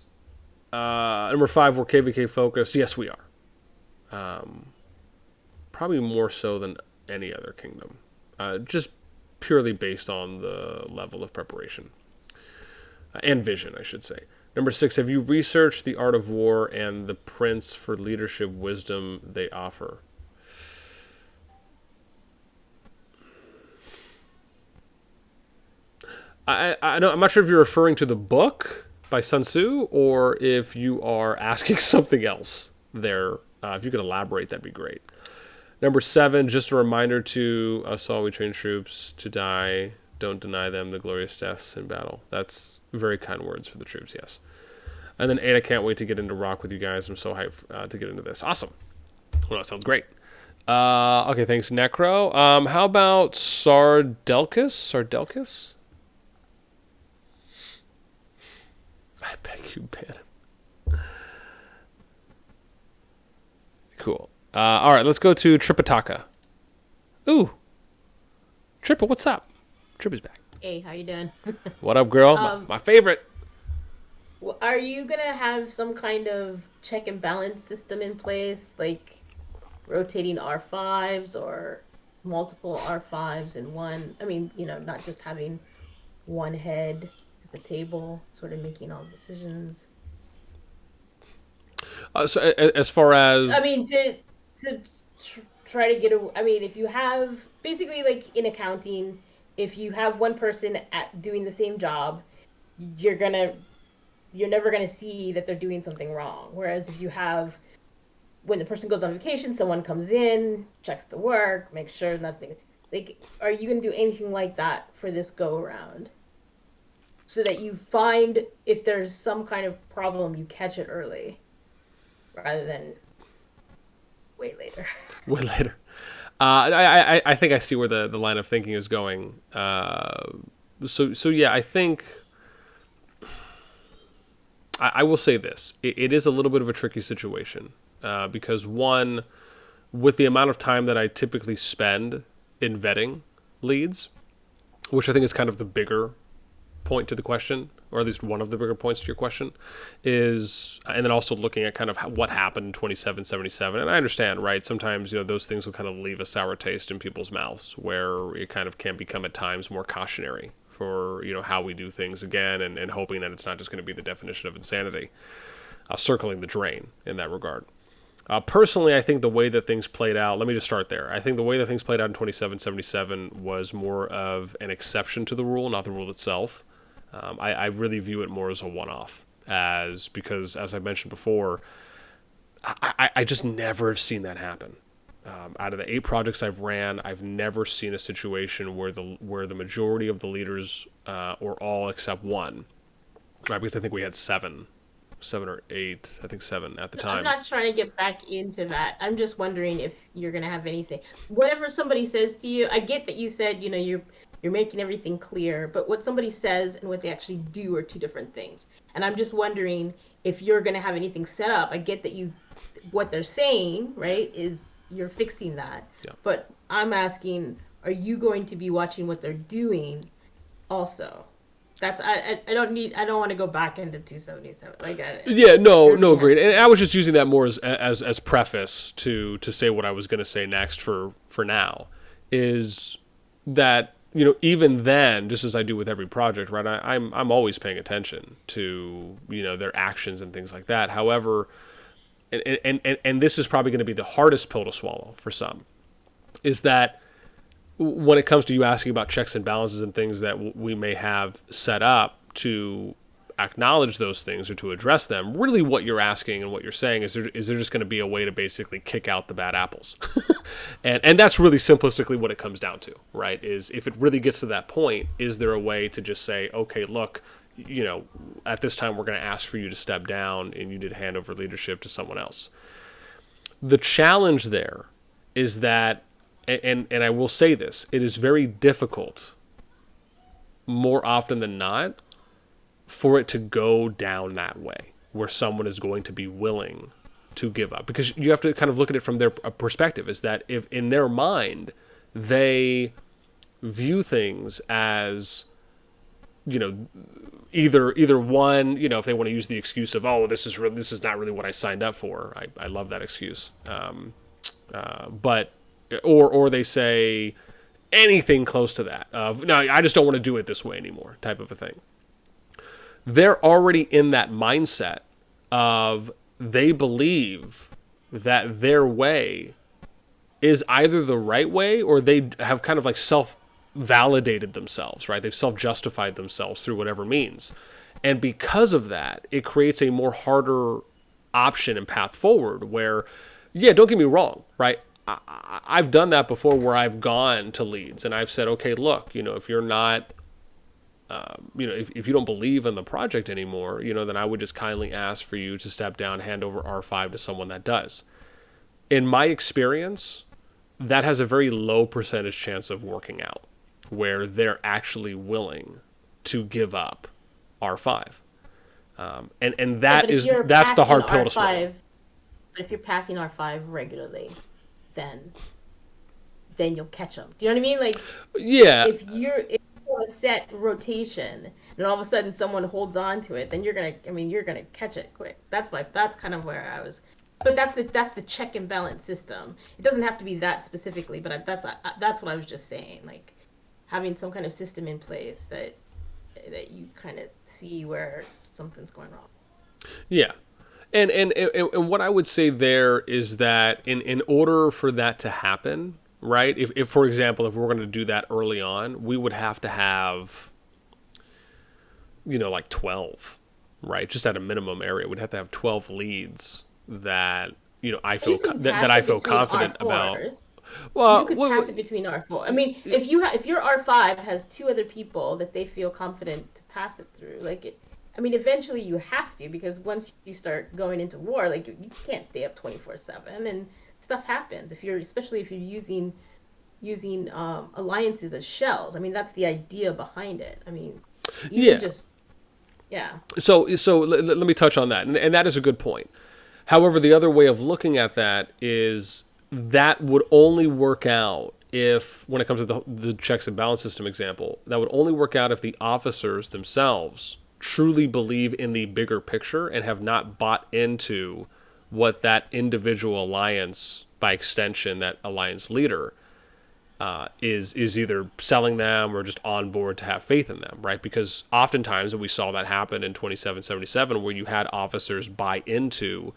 Number 5, we're KVK focused. Yes, we are. Probably more so than any other kingdom. Just purely based on the level of preparation. And vision, I should say. Number 6, have you researched the art of war and the prince for leadership wisdom they offer? I'm not sure if you're referring to the book by Sun Tzu, or if you are asking something else there. If you could elaborate, that'd be great. Number 7, just a reminder to us all, we train troops to die. Don't deny them the glorious deaths in battle. That's very kind words for the troops, yes. And then 8, I can't wait to get into RoK with you guys. I'm so hyped to get into this. Awesome. Well, that sounds great. Okay, thanks, Necro. How about Sardelkis? I beg you, man. Cool. All right, let's go to Tripitaka. Ooh. Trippa, what's up? Trippa's back. Hey, how you doing? What up, girl? My favorite. Are you gonna have some kind of check and balance system in place, like rotating R5s or multiple R5s in one? I mean, not just having one head at the table, sort of making all decisions. So as far as... I mean, to try to get if you have, basically like in accounting, if you have one person doing the same job, you're never gonna see that they're doing something wrong. Whereas if you have, when the person goes on vacation, someone comes in, checks the work, makes sure nothing. Like, are you gonna do anything like that for this go around? So that you find if there's some kind of problem, you catch it early, rather than wait later. Wait later. I think I see where the line of thinking is going. So yeah, I think I will say this. It is a little bit of a tricky situation because, one, with the amount of time that I typically spend in vetting leads, which I think is kind of the bigger point to the question, or at least one of the bigger points to your question, is, and then also looking at kind of what happened in 2777. And I understand, right? Sometimes, those things will kind of leave a sour taste in people's mouths, where it kind of can become at times more cautionary for, how we do things again, and hoping that it's not just going to be the definition of insanity, circling the drain in that regard. Personally, I think the way that things played out, let me just start there. I think the way that things played out in 2777 was more of an exception to the rule, not the rule itself. I really view it more as a one-off, because, as I mentioned before, I just never have seen that happen. Out of the 8 projects I've ran, I've never seen a situation where the majority of the leaders, or all except one, right? Because I think we had 7 or 8, I think 7 at the time. I'm not trying to get back into that. I'm just wondering if you're going to have anything. Whatever somebody says to you, I get that you said, you're making everything clear, but what somebody says and what they actually do are 2 different things. And I'm just wondering if you're going to have anything set up. I get that what they're saying, right, is you're fixing that. Yeah. But I'm asking, are you going to be watching what they're doing also? I don't want to go back into 277. Yeah, no, agreed. And I was just using that more as preface to say what I was going to say next for now, is that even then, just as I do with every project, right, I'm always paying attention to, their actions and things like that. However, and this is probably going to be the hardest pill to swallow for some, is that when it comes to you asking about checks and balances and things that we may have set up to acknowledge those things or to address them, really what you're asking and what you're saying is there just going to be a way to basically kick out the bad apples? and that's really simplistically what it comes down to, right? Is if it really gets to that point, is there a way to just say, okay, look, at this time we're going to ask for you to step down and you need to hand over leadership to someone else. The challenge there is that, and I will say this, it is very difficult, more often than not, for it to go down that way, where someone is going to be willing to give up. Because you have to kind of look at it from their perspective, is that if in their mind they view things as, either one, if they want to use the excuse of, oh, this is not really what I signed up for. I love that excuse. But or they say anything close to that of, no, I just don't want to do it this way anymore, type of a thing. They're already in that mindset of they believe that their way is either the right way, or they have kind of like self-validated themselves, right? They've self-justified themselves through whatever means. And because of that, it creates a more harder option and path forward where, yeah, don't get me wrong, right? I've done that before where I've gone to leads and I've said, okay, look, if you're not, if you don't believe in the project anymore, then I would just kindly ask for you to step down, hand over R5 to someone that does. In my experience, that has a very low percentage chance of working out, where they're actually willing to give up R5. And that's the hard pill to swallow. But if you're passing R5 regularly, then you'll catch them. Do you know what I mean? Like, yeah. If you're a set rotation and all of a sudden someone holds on to it, then you're gonna catch it quick. That's kind of where I was. But that's the check and balance system. It doesn't have to be that specifically, but that's what I was just saying. Like, having some kind of system in place that you kind of see where something's going wrong. Yeah. And what I would say there is that in order for that to happen, right? If for example, if we're going to do that early on, we would have to have, like 12, right? Just at a minimum area, we'd have to have 12 leads that, I feel confident about. Well, you could pass it between R4. I mean, if your R5 has two other people that they feel confident to pass it through, eventually you have to, because once you start going into war, like you can't stay up 24/7 and stuff happens. Especially if you're using alliances as shells. I mean, that's the idea behind it. I mean, yeah. So let me touch on that, and that is a good point. However, the other way of looking at that is that would only work out if, when it comes to the checks and balance system example, that would only work out if the officers themselves truly believe in the bigger picture and have not bought into what that individual alliance, by extension, that alliance leader, is either selling them or just on board to have faith in them, right? Because oftentimes, and we saw that happen in 2777, where you had officers buy into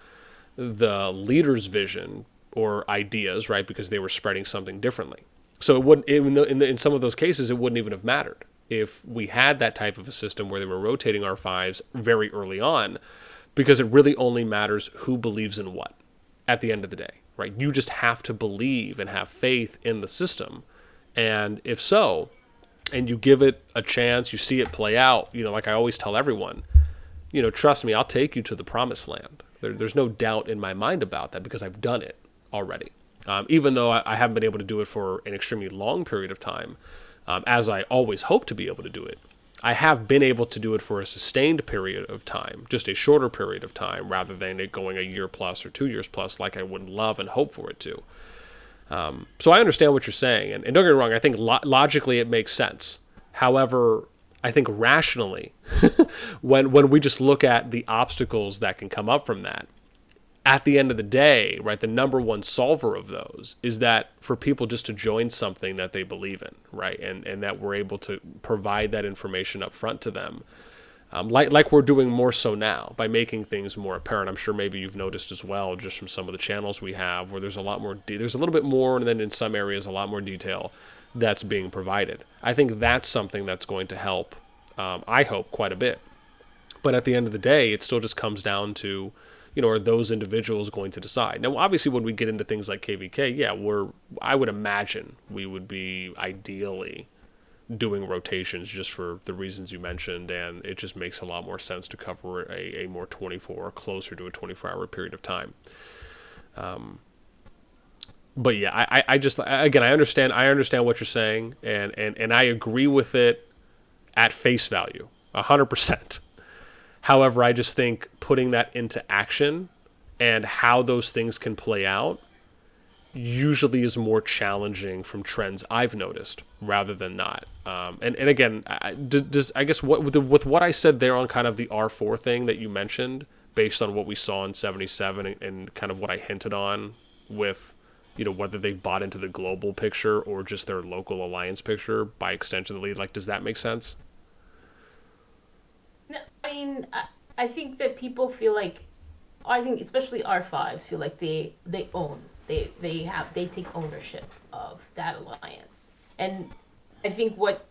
the leader's vision or ideas, right? Because they were spreading something differently. So it wouldn't, in some of those cases, it wouldn't even have mattered if we had that type of a system where they were rotating R5s very early on, because it really only matters who believes in what at the end of the day, right? You just have to believe and have faith in the system. And if so, and you give it a chance, you see it play out, like I always tell everyone, trust me, I'll take you to the promised land. There's no doubt in my mind about that, because I've done it already. Even though I haven't been able to do it for an extremely long period of time, as I always hope to be able to do it, I have been able to do it for a sustained period of time, just a shorter period of time, rather than it going a year plus or 2 years plus like I would love and hope for it to. So I understand what you're saying, and don't get me wrong, I think logically it makes sense. However, I think rationally, when we just look at the obstacles that can come up from that, at the end of the day, right, the number one solver of those is that for people just to join something that they believe in, right, and that we're able to provide that information up front to them, like we're doing more so now by making things more apparent. I'm sure maybe you've noticed as well, just from some of the channels we have, where there's a lot more, there's a little bit more, and then in some areas a lot more detail that's being provided. I think that's something that's going to help, I hope, quite a bit. But at the end of the day, it still just comes down to, are those individuals going to decide? Now, obviously, when we get into things like KVK, yeah, I would imagine we would be ideally doing rotations just for the reasons you mentioned, and it just makes a lot more sense to cover a more 24, closer to a 24-hour period of time. But yeah, I just, again, I understand what you're saying, and I agree with it at face value, 100%. However, I just think putting that into action and how those things can play out usually is more challenging from trends I've noticed rather than not. And again, I guess with what I said there on kind of the R4 thing that you mentioned, based on what we saw in 77 and kind of what I hinted on with, whether they've bought into the global picture or just their local alliance picture, by extension of the lead, like, does that make sense? No, I mean, I think that people feel like, I think especially R5s feel like they own, they take ownership of that alliance. And I think what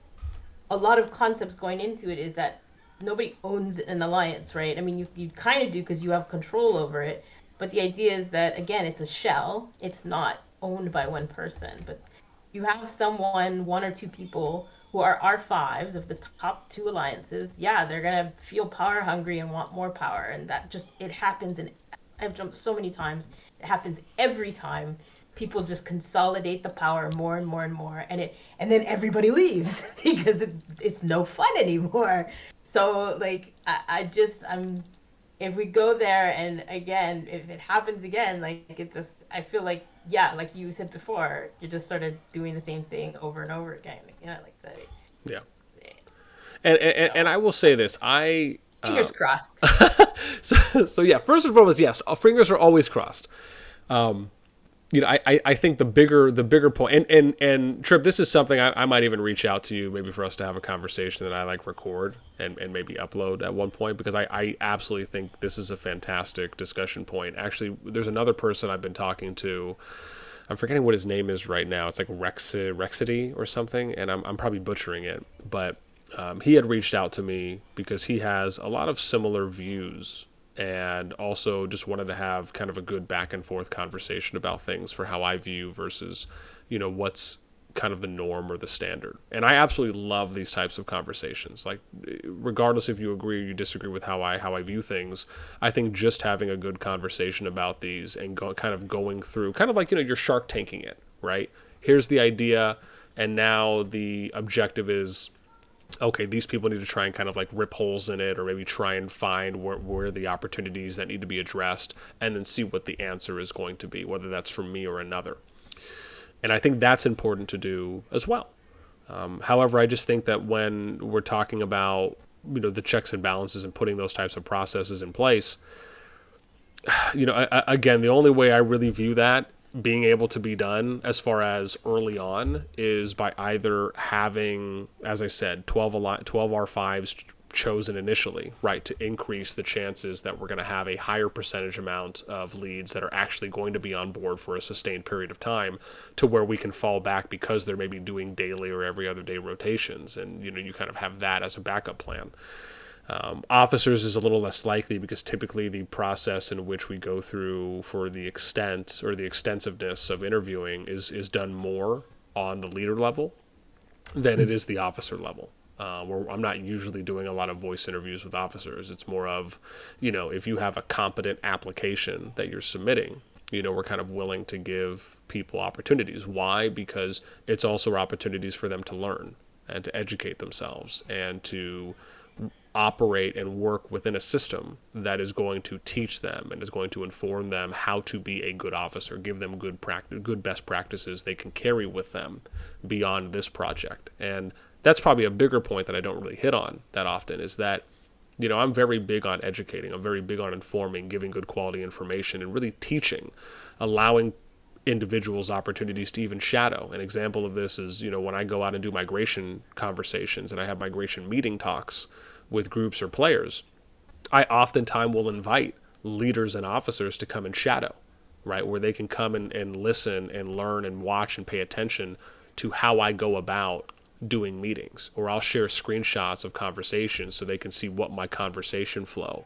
a lot of concepts going into it is that nobody owns an alliance, right? I mean, you kind of do because you have control over it, but the idea is that, again, it's a shell. It's not owned by one person, but you have one or two people who are R5s of the top two alliances. Yeah, they're going to feel power hungry and want more power. And that just, it happens. And I've jumped so many times. It happens every time. People just consolidate the power more and more and more. And then everybody leaves because it's no fun anymore. So like, if we go there, and again, if it happens again, like, it just, I feel like, yeah, like you said before, you're just sort of doing the same thing over and over again. Like that. Yeah. And I will say this, Fingers crossed. so yeah, first and foremost, yes, fingers are always crossed. I think the bigger point, and Trip, this is something I might even reach out to you maybe for us to have a conversation that I like record and maybe upload at one point, because I absolutely think this is a fantastic discussion point. Actually, there's another person I've been talking to. I'm forgetting what his name is right now. It's like Rexity or something, and I'm probably butchering it, but he had reached out to me because he has a lot of similar views, and also just wanted to have kind of a good back and forth conversation about things for how I view versus, what's kind of the norm or the standard. And I absolutely love these types of conversations. Like, regardless if you agree or you disagree with how I view things, I think just having a good conversation about these and kind of going through, kind of like, you're Shark Tanking it, right? Here's the idea, and now the objective is, okay, these people need to try and kind of like rip holes in it, or maybe try and find where the opportunities that need to be addressed, and then see what the answer is going to be, whether that's from me or another. And I think that's important to do as well. However, I just think that when we're talking about, the checks and balances and putting those types of processes in place, again, the only way I really view that being able to be done as far as early on is by either having, as I said, 12 R5s chosen initially, right, to increase the chances that we're going to have a higher percentage amount of leads that are actually going to be on board for a sustained period of time, to where we can fall back because they're maybe doing daily or every other day rotations, and you kind of have that as a backup plan. Officers is a little less likely, because typically the process in which we go through for the extent or the extensiveness of interviewing is done more on the leader level than it is the officer level. Where I'm not usually doing a lot of voice interviews with officers. It's more of, if you have a competent application that you're submitting, we're kind of willing to give people opportunities. Why? Because it's also opportunities for them to learn and to educate themselves and to operate and work within a system that is going to teach them and is going to inform them how to be a good officer, give them good best practices they can carry with them beyond this project. And that's probably a bigger point that I don't really hit on that often, is that I'm very big on educating. I'm very big on informing, giving good quality information, and really teaching, allowing individuals opportunities to even shadow. An example of this is, when I go out and do migration conversations and I have migration meeting talks with groups or players, I oftentimes will invite leaders and officers to come and shadow, right? Where they can come and listen and learn and watch and pay attention to how I go about doing meetings. Or I'll share screenshots of conversations so they can see what my conversation flow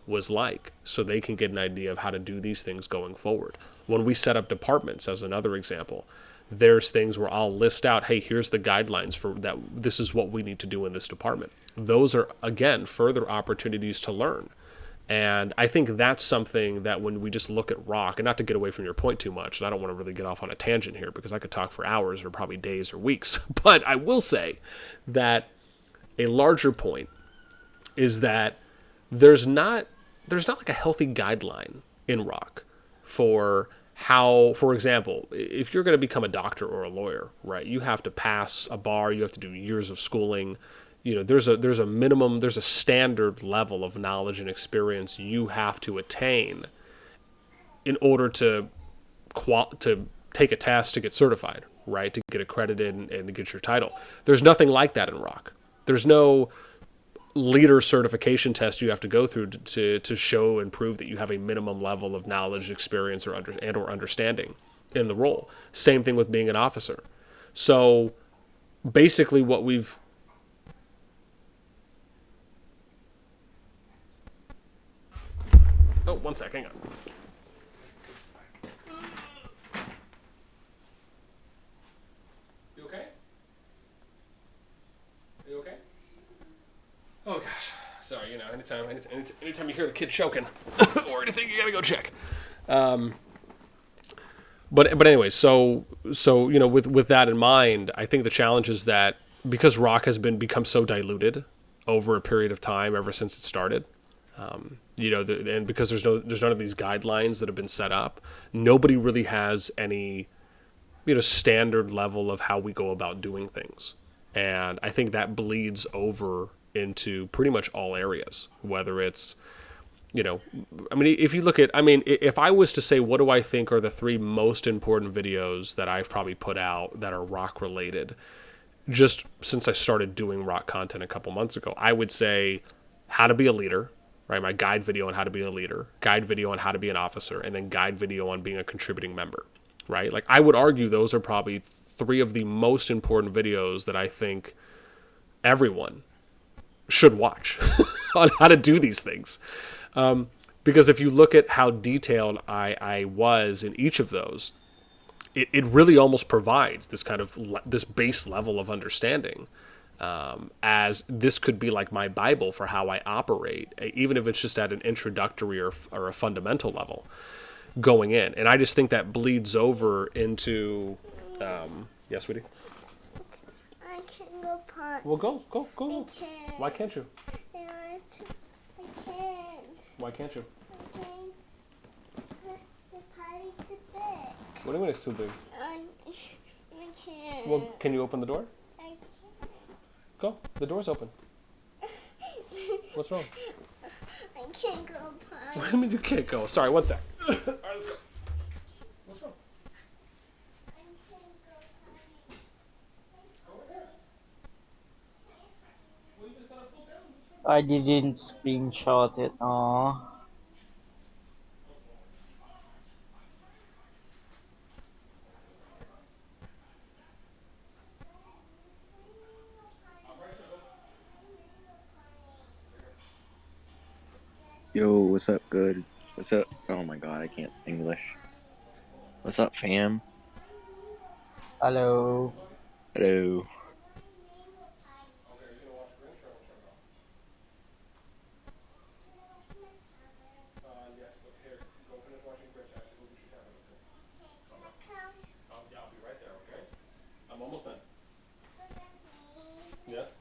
was like, so they can get an idea of how to do these things going forward. When we set up departments, as another example, there's things where I'll list out, hey, here's the guidelines for that. This is what we need to do in this department. Those are, again, further opportunities to learn. And I think that's something that when we just look at RoK, and not to get away from your point too much, and I don't want to really get off on a tangent here because I could talk for hours or probably days or weeks, but I will say that a larger point is that there's not like a healthy guideline in RoK for how, for example, if you're going to become a doctor or a lawyer, right, you have to pass a bar, you have to do years of schooling. There's a minimum, there's a standard level of knowledge and experience you have to attain in order to take a test to get certified, right, to get accredited and to get your title. There's nothing like that in RoK. There's no leader certification test you have to go through to show and prove that you have a minimum level of knowledge, experience, or understanding in the role. Same thing with being an officer. So basically what we've... Oh, one sec, hang on. You okay? Are you okay? Oh gosh, sorry. Anytime you hear the kid choking or anything, you gotta go check. But anyway, so with that in mind, I think the challenge is that because RoK has become so diluted over a period of time ever since it started, and because there's none of these guidelines that have been set up, nobody really has any standard level of how we go about doing things, and I think that bleeds over into pretty much all areas, whether it's if you look at, if I was to say what do I think are the 3 most important videos that I've probably put out that are RoK related, just since I started doing RoK content a couple months ago, I would say how to be a leader, right? My guide video on how to be a leader, guide video on how to be an officer, and then guide video on being a contributing member, right? Like, I would argue those are probably 3 of the most important videos that I think everyone should watch on how to do these things. Because if you look at how detailed I was in each of those, it really almost provides this kind of this base level of understanding, as this could be like my Bible for how I operate, even if it's just at an introductory or a fundamental level going in. And I just think that bleeds over into... yes, sweetie? I can't go pot. Well, go. I can't. Why can't you? I can't. Why can't you? I can't. The potty's too big. What do you mean it's too big? I can't. Well, can you open the door? I can't. Go. The door's open. What's wrong? I can't go potty. What do you mean you can't go? Sorry, one sec. All right, let's go. What's wrong? I can't go potty. Over here. Well, you just gotta pull down. What's wrong? I didn't screenshot it. Aw. Yo, what's up, good? What's up? Oh my god, I can't English. What's up, fam? Hello. Hello. Yes, but here, go finish watching Grinch. I have to go get your tablet, okay? Yeah, I'll be right there, okay? I'm almost done. Yes?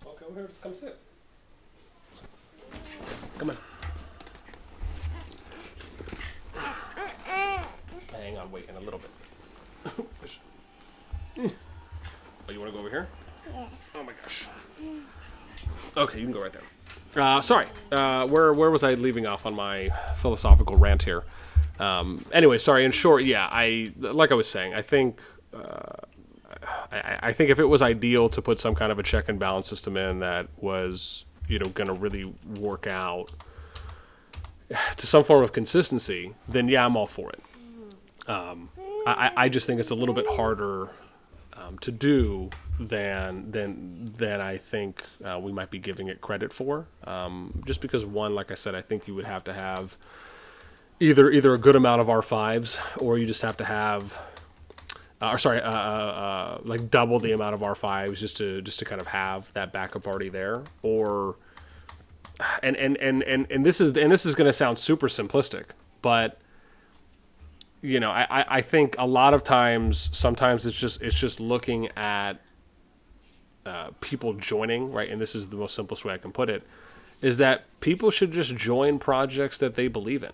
Okay, over here, just come sit. Come on. Hang on, wait, in a little bit. Oh, you want to go over here? Yes. Oh my gosh. Okay, you can go right there. Sorry, where was I leaving off on my philosophical rant here? Anyway, sorry. In short, yeah, like I was saying, I think I think if it was ideal to put some kind of a check and balance system in that was going to really work out to some form of consistency, then yeah, I'm all for it. I just think it's a little bit harder to do than I think we might be giving it credit for. Just because one, like I said, I think you would have to have either a good amount of R5s, or you just have to have, like double the amount of R5s just to kind of have that backup party there, or and this is going to sound super simplistic, but I think a lot of times, sometimes it's just looking at people joining, right? And this is the most simplest way I can put it, is that people should just join projects that they believe in,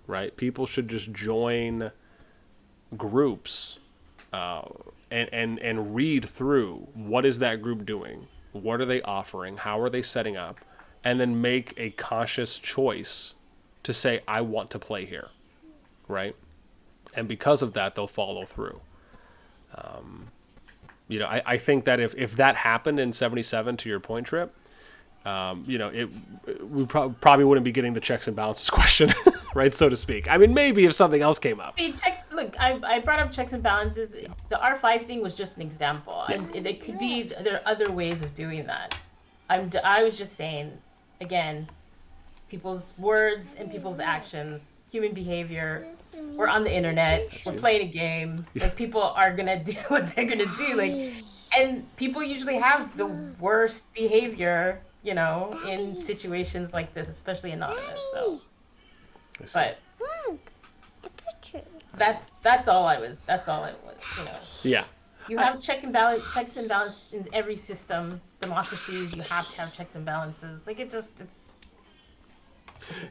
right? People should just join groups and read through what is that group doing, what are they offering, how are they setting up, and then make a conscious choice to say, I want to play here, right? And because of that, they'll follow through. I think that if that happened in 77, to your point, Trip, we probably wouldn't be getting the checks and balances question, right, so to speak. I mean, maybe if something else came up. Look, I brought up checks and balances. The R5 thing was just an example, and it could be there are other ways of doing that. I was just saying, again, people's words and people's actions, human behavior. We're on the internet. We're playing a game. Like, people are gonna do what they're gonna do. Like, and people usually have the worst behavior, in situations like this, especially anonymous. So, but A picture. that's all it was. Yeah. You have checks and balances in every system. Democracies, you have to have checks and balances. Like, it's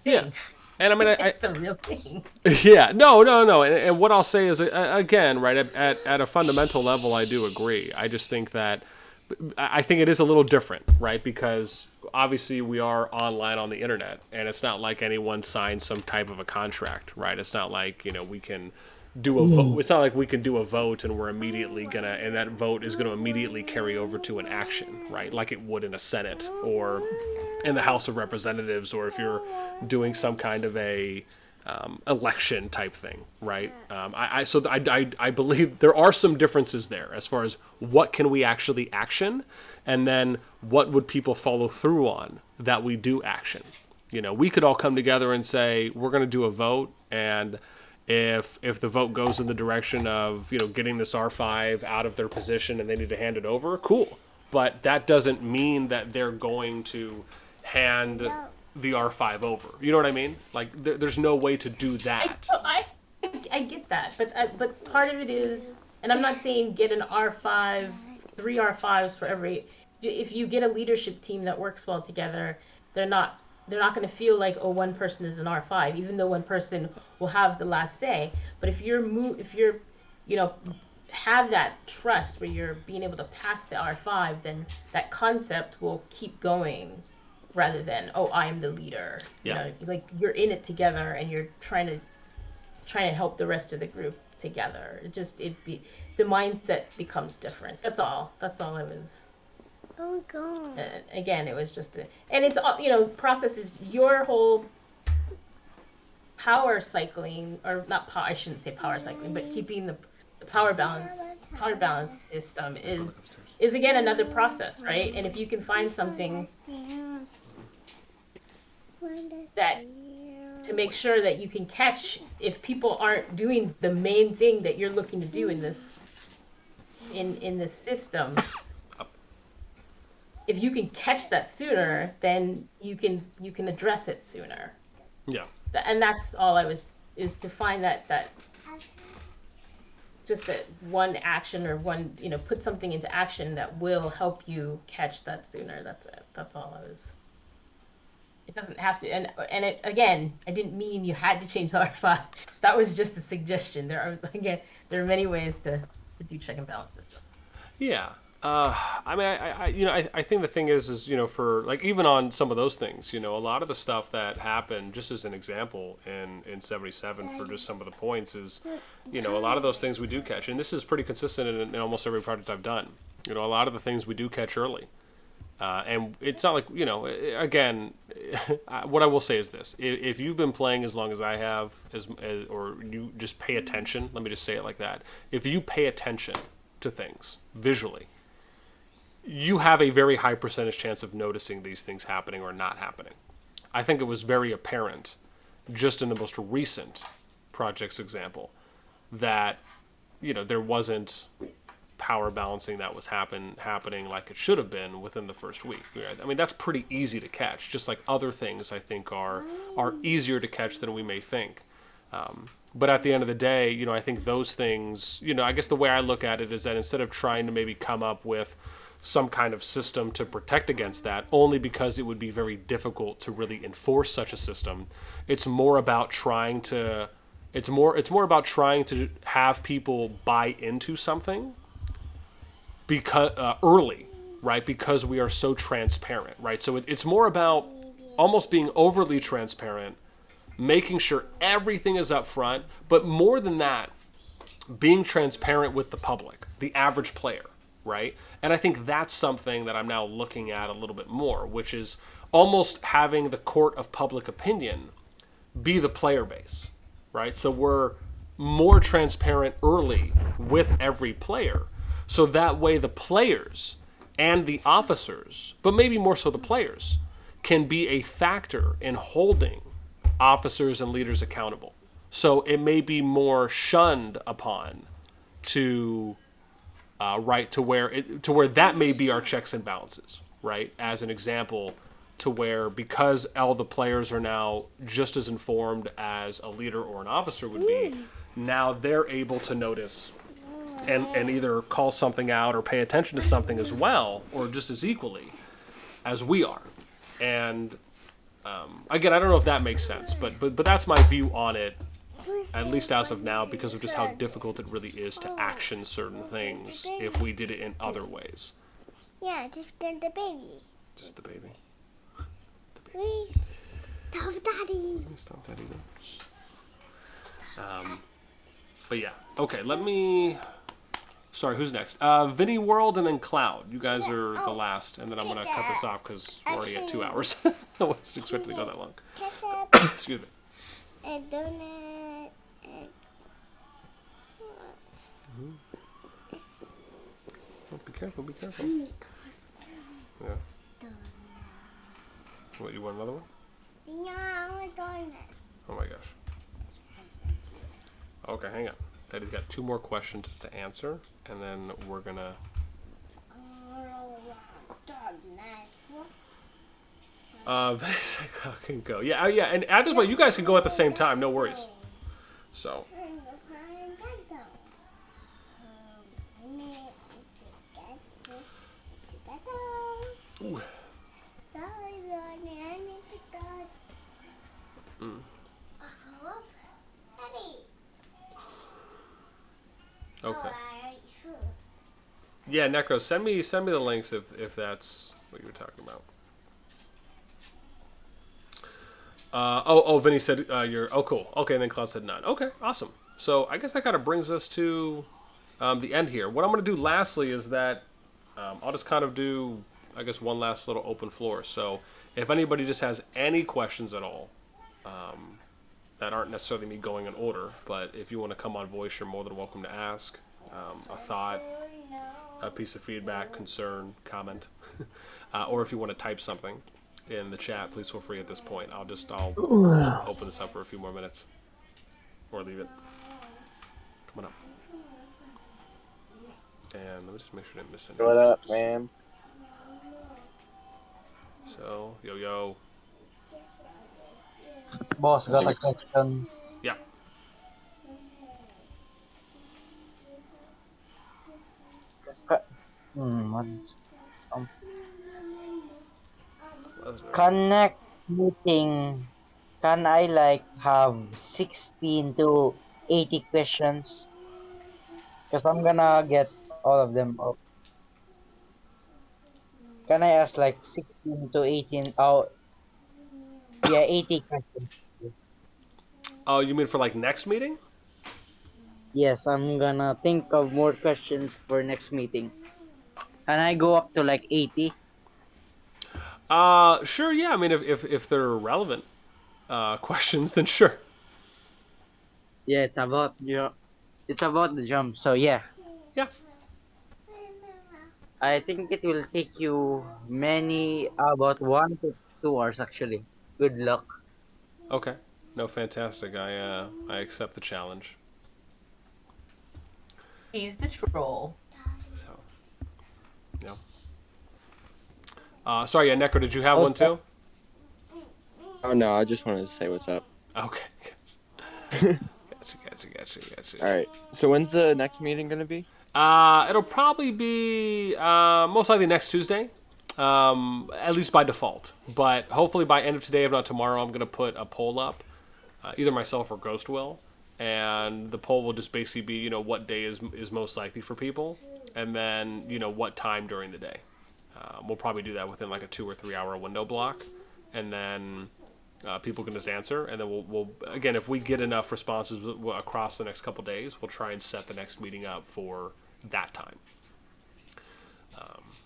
Yeah. And I mean, it's a real thing. Yeah, no. And what I'll say is, again, right, at a fundamental level, I do agree. I just think that, I think it is a little different, right? Because obviously we are online on the internet, and it's not like anyone signs some type of a contract, right? It's not like, we can do a vote. It's not like we can do a vote and we're immediately and that vote is gonna immediately carry over to an action, right? Like it would in a Senate or in the House of Representatives, or if you're doing some kind of a election type thing, right? I believe there are some differences there as far as what can we actually action, and then what would people follow through on that we do action. We could all come together and say we're going to do a vote, and if the vote goes in the direction of getting this R5 out of their position and they need to hand it over, cool. But that doesn't mean that they're going to hand the R5 over. You know what I mean? Like, there's no way to do that. I get that, but part of it is, and I'm not saying get an R5, 3 R5s for every. If you get a leadership team that works well together, they're not going to feel like, oh, one person is an R5, even though one person will have the last say. But if you're have that trust where you're being able to pass the R5, then that concept will keep going, rather than, oh, I am the leader. Yeah. Like, you're in it together and you're trying to help the rest of the group together. The mindset becomes different. That's all it was. Oh God. Again, it was just and it's all, processes your whole power cycling, or not power, I shouldn't say power cycling, but keeping the power balance system is again another process, right? And if you can find something that to make sure that you can catch if people aren't doing the main thing that you're looking to do in this system, if you can catch that sooner, then you can address it sooner. Yeah. And that's all is to find that just that one action, or one, put something into action that will help you catch that sooner. That's it. That's all I was. It doesn't have to, and it, again, I didn't mean you had to change the R5. That was just a suggestion. There are many ways to do check and balance system. Yeah. I mean, I think the thing is, for like even on some of those things, a lot of the stuff that happened, just as an example, in '77 for just some of the points is, a lot of those things we do catch, and this is pretty consistent in almost every project I've done. A lot of the things we do catch early, and it's not like again, what I will say is this: if you've been playing as long as I have, or you just pay attention, let me just say it like that. If you pay attention to things visually, you have a very high percentage chance of noticing these things happening or not happening. I think it was very apparent just in the most recent project's example that there wasn't power balancing that was happening like it should have been within the first week. I mean, that's pretty easy to catch, just like other things I think are easier to catch than we may think. But at the end of the day, I think those things, I guess the way I look at it is that instead of trying to maybe come up with some kind of system to protect against that, only because it would be very difficult to really enforce such a system, it's more about trying to have people buy into something because early, right? Because we are so transparent, right? So it's more about almost being overly transparent, making sure everything is up front, but more than that, being transparent with the public, the average player, right? And I think that's something that I'm now looking at a little bit more, which is almost having the court of public opinion be the player base, right? So we're more transparent early with every player. So that way the players and the officers, but maybe more so the players, can be a factor in holding officers and leaders accountable. So it may be more shunned upon to right to where that may be our checks and balances, right? As an example, to where because all the players are now just as informed as a leader or an officer would be, now they're able to notice and either call something out or pay attention to something as well, or just as equally as we are. And again, I don't know if that makes sense, but that's my view on it, at least as of now, because of just how difficult it really is to action certain things if we did it in other ways. Yeah, just get the baby. Just the baby. Please. Stop, Daddy. Stop that either. But yeah, okay. Let me. Sorry, who's next? Vinny World and then Cloud. You guys are the last, and then I'm gonna cut this off because we're already at 2 hours. I wasn't expecting to go that long. Excuse me. A donut. Oh, be careful, be careful. Yeah. What, you want another one? Yeah, I want a donut. Oh my gosh. Okay, hang on. Daddy's got 2 more questions to answer, and then we're gonna. I can go. Yeah, yeah, and at this point, you guys can go at the same time. No worries. So. Ooh. Okay. Yeah, Necro, send me the links if that's what you were talking about. Vinny said you're. Oh, cool. Okay, and then Cloud said none. Okay, awesome. So I guess that kind of brings us to the end here. What I'm going to do lastly is that I'll just kind of do, I guess, one last little open floor. So if anybody just has any questions at all that aren't necessarily me going in order, but if you want to come on voice, you're more than welcome to ask a thought, a piece of feedback, concern, comment, or if you want to type something in the chat, please feel free at this point. I'll open this up for a few more minutes or leave it. Come on up. And let me just make sure I didn't miss anything. What up, man? So, yo. Boss, got a question. Yeah. Connect meeting. Can I have 16 to 80 questions? Because I'm gonna get all of them up. Can I ask like 16 to 18? Oh, yeah, 80 questions. Oh, you mean for like next meeting? Yes, I'm gonna think of more questions for next meeting. Can I go up to like 80? Sure. Yeah. I mean, if they're relevant questions, then sure. Yeah, it's about the jump. So yeah, Yeah. I think it will take you many about 1 to 2 hours actually. Good luck. Okay. No, fantastic. I accept the challenge. He's the troll. So, yeah. Sorry, yeah, Necro, did you have one Okay. too? Oh no, I just wanted to say what's up. Okay. Gotcha. All right. So when's the next meeting gonna be? It'll probably be most likely next Tuesday, at least by default. But hopefully by end of today, if not tomorrow, I'm gonna put a poll up, either myself or Ghost will, and the poll will just basically be, what day is most likely for people, and then what time during the day. We'll probably do that within like a 2 or 3 hour window block, and then people can just answer, and then we'll again, if we get enough responses across the next couple days, we'll try and set the next meeting up for that time.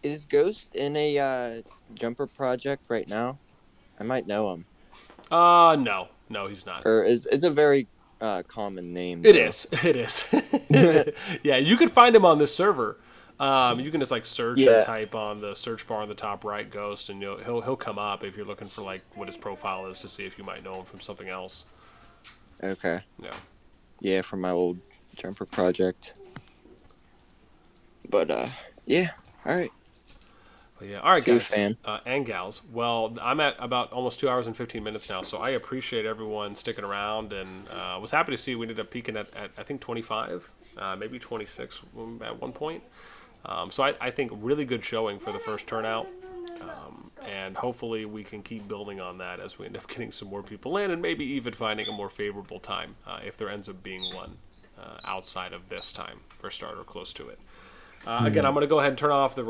Is Ghost in a jumper project right now? I might know him. No, he's not. Or is it's a very common name It though. is. It is. Yeah, you can find him on this server. You can just like search and Yeah. type on the search bar on the top right, Ghost, and he'll come up if you're looking for like what his profile is to see if you might know him from something else. Okay. Yeah. Yeah, from my old jumper project. But yeah. All right. But yeah. All right, See you, guys fan. and gals. Well, I'm at about almost 2 hours and 15 minutes now, so I appreciate everyone sticking around, and was happy to see we ended up peaking at I think 25, maybe 26 at one point. So I think really good showing for the first turnout. And hopefully we can keep building on that as we end up getting some more people in, and maybe even finding a more favorable time if there ends up being one outside of this time for start or close to it. Again, I'm going to go ahead and turn off the